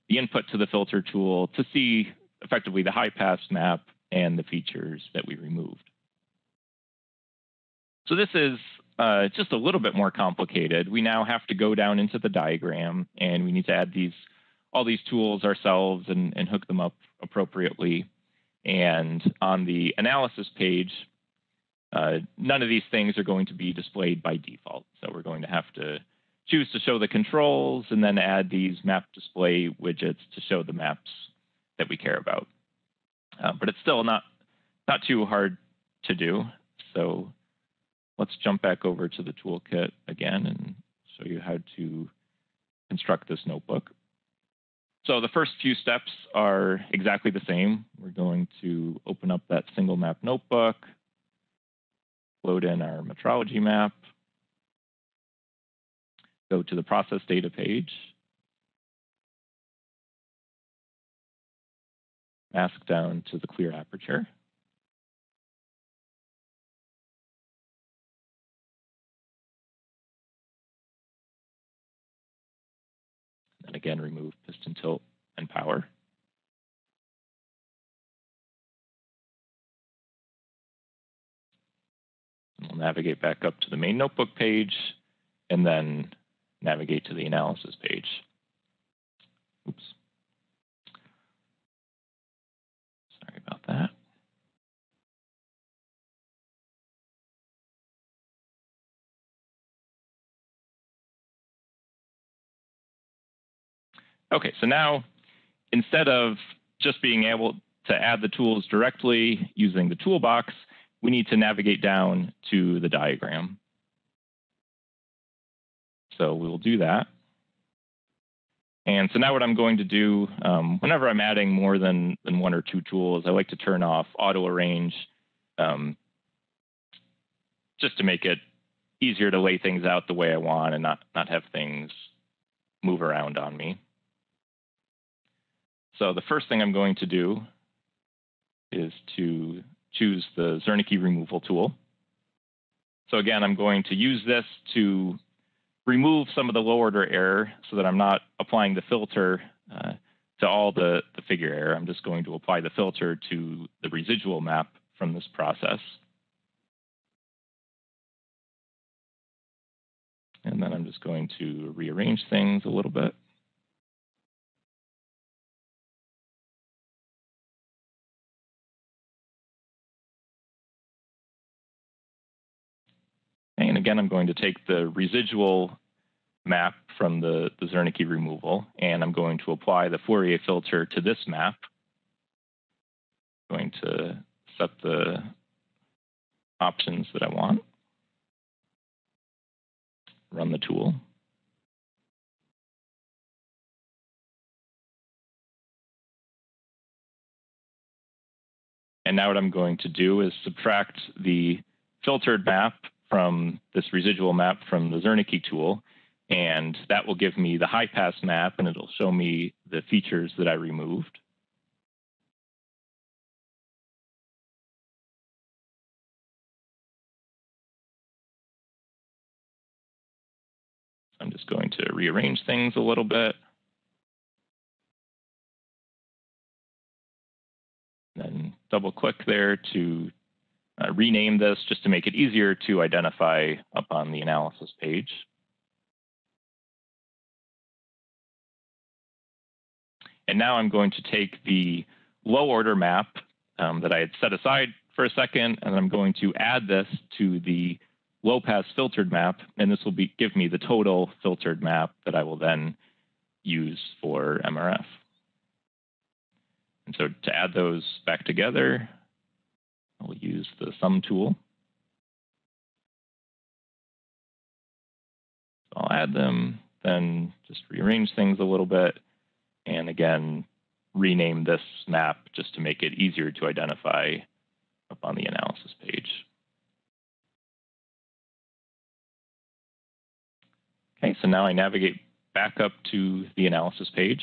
input to the filter tool to see effectively the high pass map and the features that we removed. So this is just a little bit more complicated. We now have to go down into the diagram, and we need to add all these tools ourselves and hook them up appropriately. And on the analysis page, none of these things are going to be displayed by default. So we're going to have to choose to show the controls and then add these map display widgets to show the maps that we care about. But it's still not too hard to do. So let's jump back over to the toolkit again and show you how to construct this notebook. So the first few steps are exactly the same. We're going to open up that single map notebook, load in our metrology map, go to the process data page, mask down to the clear aperture. And again, remove piston tilt and power. And we'll navigate back up to the main notebook page and then navigate to the analysis page. Oops. Sorry about that. Okay, so now instead of just being able to add the tools directly using the toolbox, we need to navigate down to the diagram. So we'll do that. And so now what I'm going to do, whenever I'm adding more than one or two tools, I like to turn off auto arrange just to make it easier to lay things out the way I want and not have things move around on me. So the first thing I'm going to do is to choose the Zernike removal tool. So again, I'm going to use this to remove some of the low order error so that I'm not applying the filter to all the figure error. I'm just going to apply the filter to the residual map from this process. And then I'm just going to rearrange things a little bit. And again, I'm going to take the residual map from the Zernike removal, and I'm going to apply the Fourier filter to this map. I'm going to set the options that I want, run the tool. And now what I'm going to do is subtract the filtered map from this residual map from the Zernike tool, and that will give me the high pass map, and it'll show me the features that I removed. I'm just going to rearrange things a little bit. Then double click there to rename this just to make it easier to identify up on the analysis page. And now I'm going to take the low order map that I had set aside for a second, and I'm going to add this to the low pass filtered map, and this will give me the total filtered map that I will then use for MRF. And so to add those back together, I'll use the sum tool. So I'll add them, then just rearrange things a little bit, and again, rename this map just to make it easier to identify up on the analysis page. Okay, so now I navigate back up to the analysis page.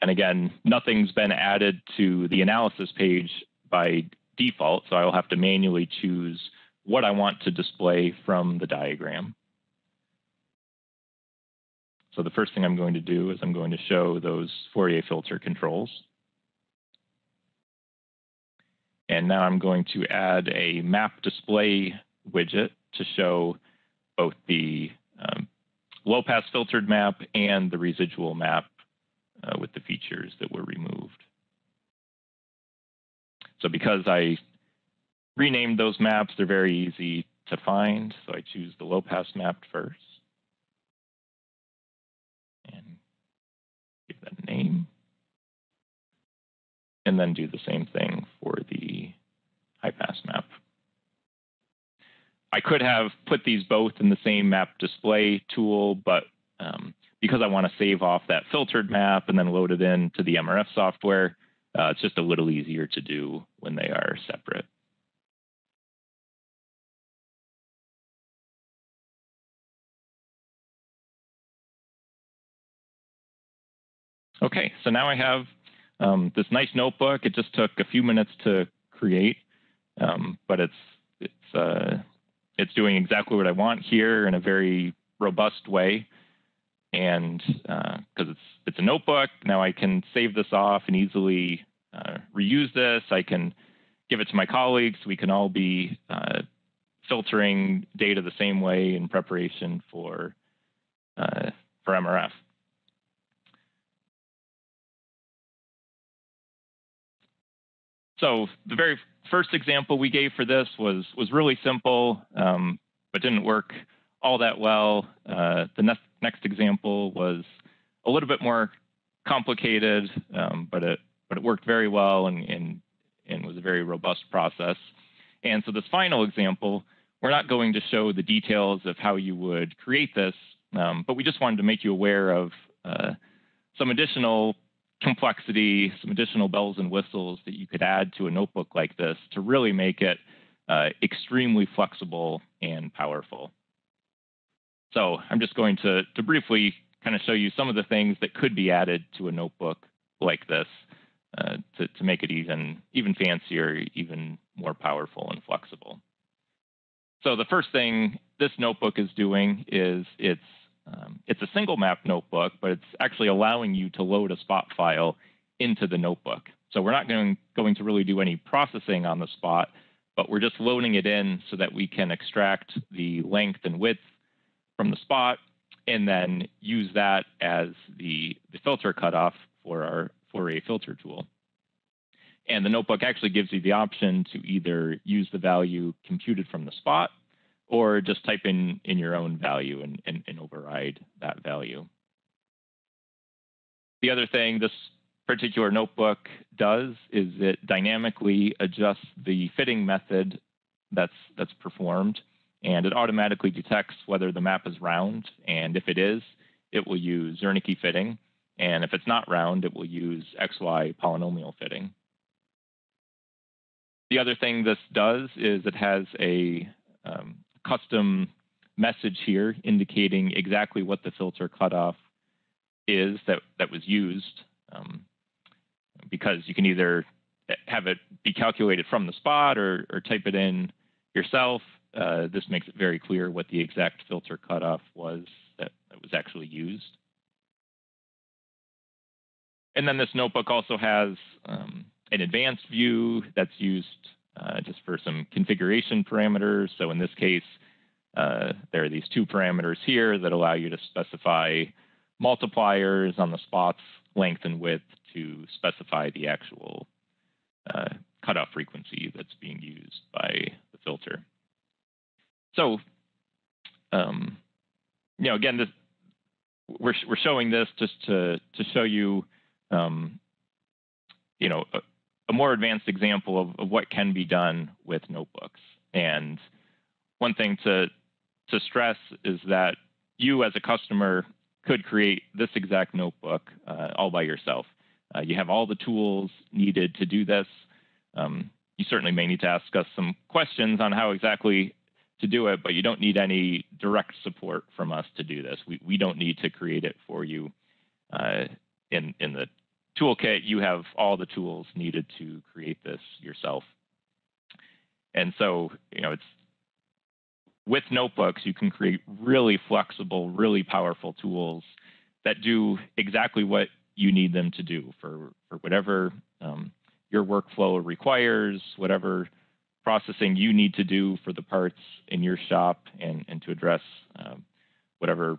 And again, nothing's been added to the analysis page by default, so I will have to manually choose what I want to display from the diagram. So the first thing I'm going to do is I'm going to show those Fourier filter controls. And now I'm going to add a map display widget to show both the low-pass filtered map and the residual map with the features that were removed. So because I renamed those maps, they're very easy to find. So I choose the low-pass map first and give that a name. And then do the same thing for the high-pass map. I could have put these both in the same map display tool, but because I want to save off that filtered map and then load it into the MRF software, it's just a little easier to do when they are separate. Okay, so now I have this nice notebook. It just took a few minutes to create, but it's doing exactly what I want here in a very robust way. And because it's a notebook, now I can save this off and easily reuse this. I can give it to my colleagues. We can all be filtering data the same way in preparation for MRF. So the very first example we gave for this was really simple, but didn't work all that well. The next example was a little bit more complicated, but it worked very well and was a very robust process. And so this final example, we're not going to show the details of how you would create this, but we just wanted to make you aware of some additional complexity, some additional bells and whistles that you could add to a notebook like this to really make it extremely flexible and powerful. So I'm just going to briefly kind of show you some of the things that could be added to a notebook like this to make it even fancier, even more powerful and flexible. So the first thing this notebook is doing is it's a single map notebook, but it's actually allowing you to load a spot file into the notebook. So we're not going to really do any processing on the spot, but we're just loading it in so that we can extract the length and width from the spot and then use that as the filter cutoff for our Fourier filter tool. And the notebook actually gives you the option to either use the value computed from the spot or just type in your own value and override that value. The other thing this particular notebook does is it dynamically adjusts the fitting method that's performed, and it automatically detects whether the map is round, and if it is, it will use Zernike fitting, and if it's not round, it will use XY polynomial fitting. The other thing this does is it has a custom message here indicating exactly what the filter cutoff is that was used, because you can either have it be calculated from the spot or type it in yourself. This makes it very clear what the exact filter cutoff was that was actually used. And then this notebook also has an advanced view that's used just for some configuration parameters. So in this case, there are these two parameters here that allow you to specify multipliers on the spot's length and width to specify the actual cutoff frequency that's being used by the filter. So, again, we're showing this just to show you, a more advanced example of what can be done with notebooks. And one thing to stress is that you as a customer could create this exact notebook all by yourself. You have all the tools needed to do this. You certainly may need to ask us some questions on how exactly to do it, but you don't need any direct support from us to do this. We don't need to create it for you. In the toolkit, you have all the tools needed to create this yourself. And so, it's with notebooks, you can create really flexible, really powerful tools that do exactly what you need them to do for whatever your workflow requires, whatever processing you need to do for the parts in your shop, and to address whatever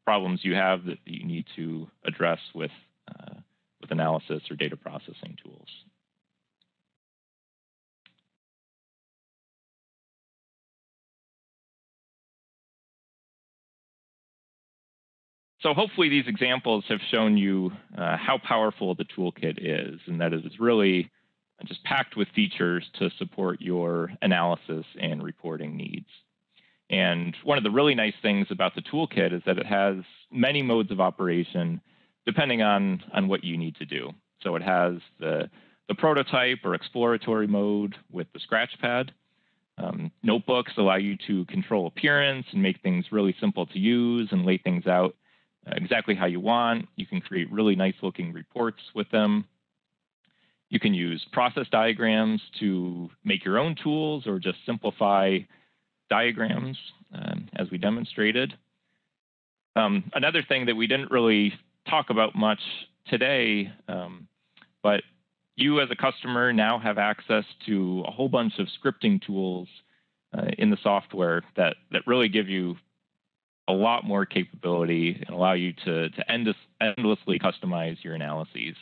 problems you have that you need to address with analysis or data processing tools. So hopefully these examples have shown you how powerful the toolkit is, and that it is really just packed with features to support your analysis and reporting needs. And one of the really nice things about the toolkit is that it has many modes of operation depending on what you need to do. So it has the prototype or exploratory mode with the Scratchpad. Notebooks allow you to control appearance and make things really simple to use and lay things out exactly how you want. You can create really nice looking reports with them. You can use process diagrams to make your own tools or just simplify diagrams as we demonstrated. Another thing that we didn't really talk about much today, but you as a customer now have access to a whole bunch of scripting tools in the software that really give you a lot more capability and allow you to endlessly customize your analyses.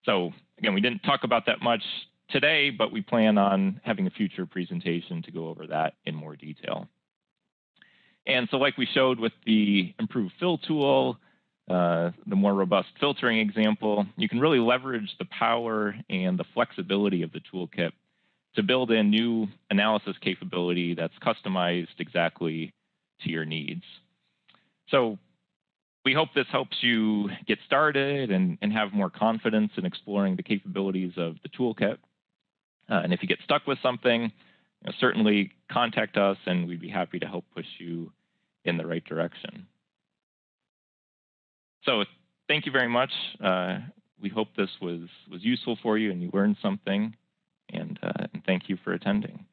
So again, we didn't talk about that much today, but we plan on having a future presentation to go over that in more detail. And so like we showed with the improved fill tool, the more robust filtering example, you can really leverage the power and the flexibility of the toolkit to build in new analysis capability that's customized exactly to your needs. So we hope this helps you get started and have more confidence in exploring the capabilities of the toolkit. And if you get stuck with something, certainly contact us and we'd be happy to help push you in the right direction. So thank you very much. We hope this was useful for you and you learned something, and thank you for attending.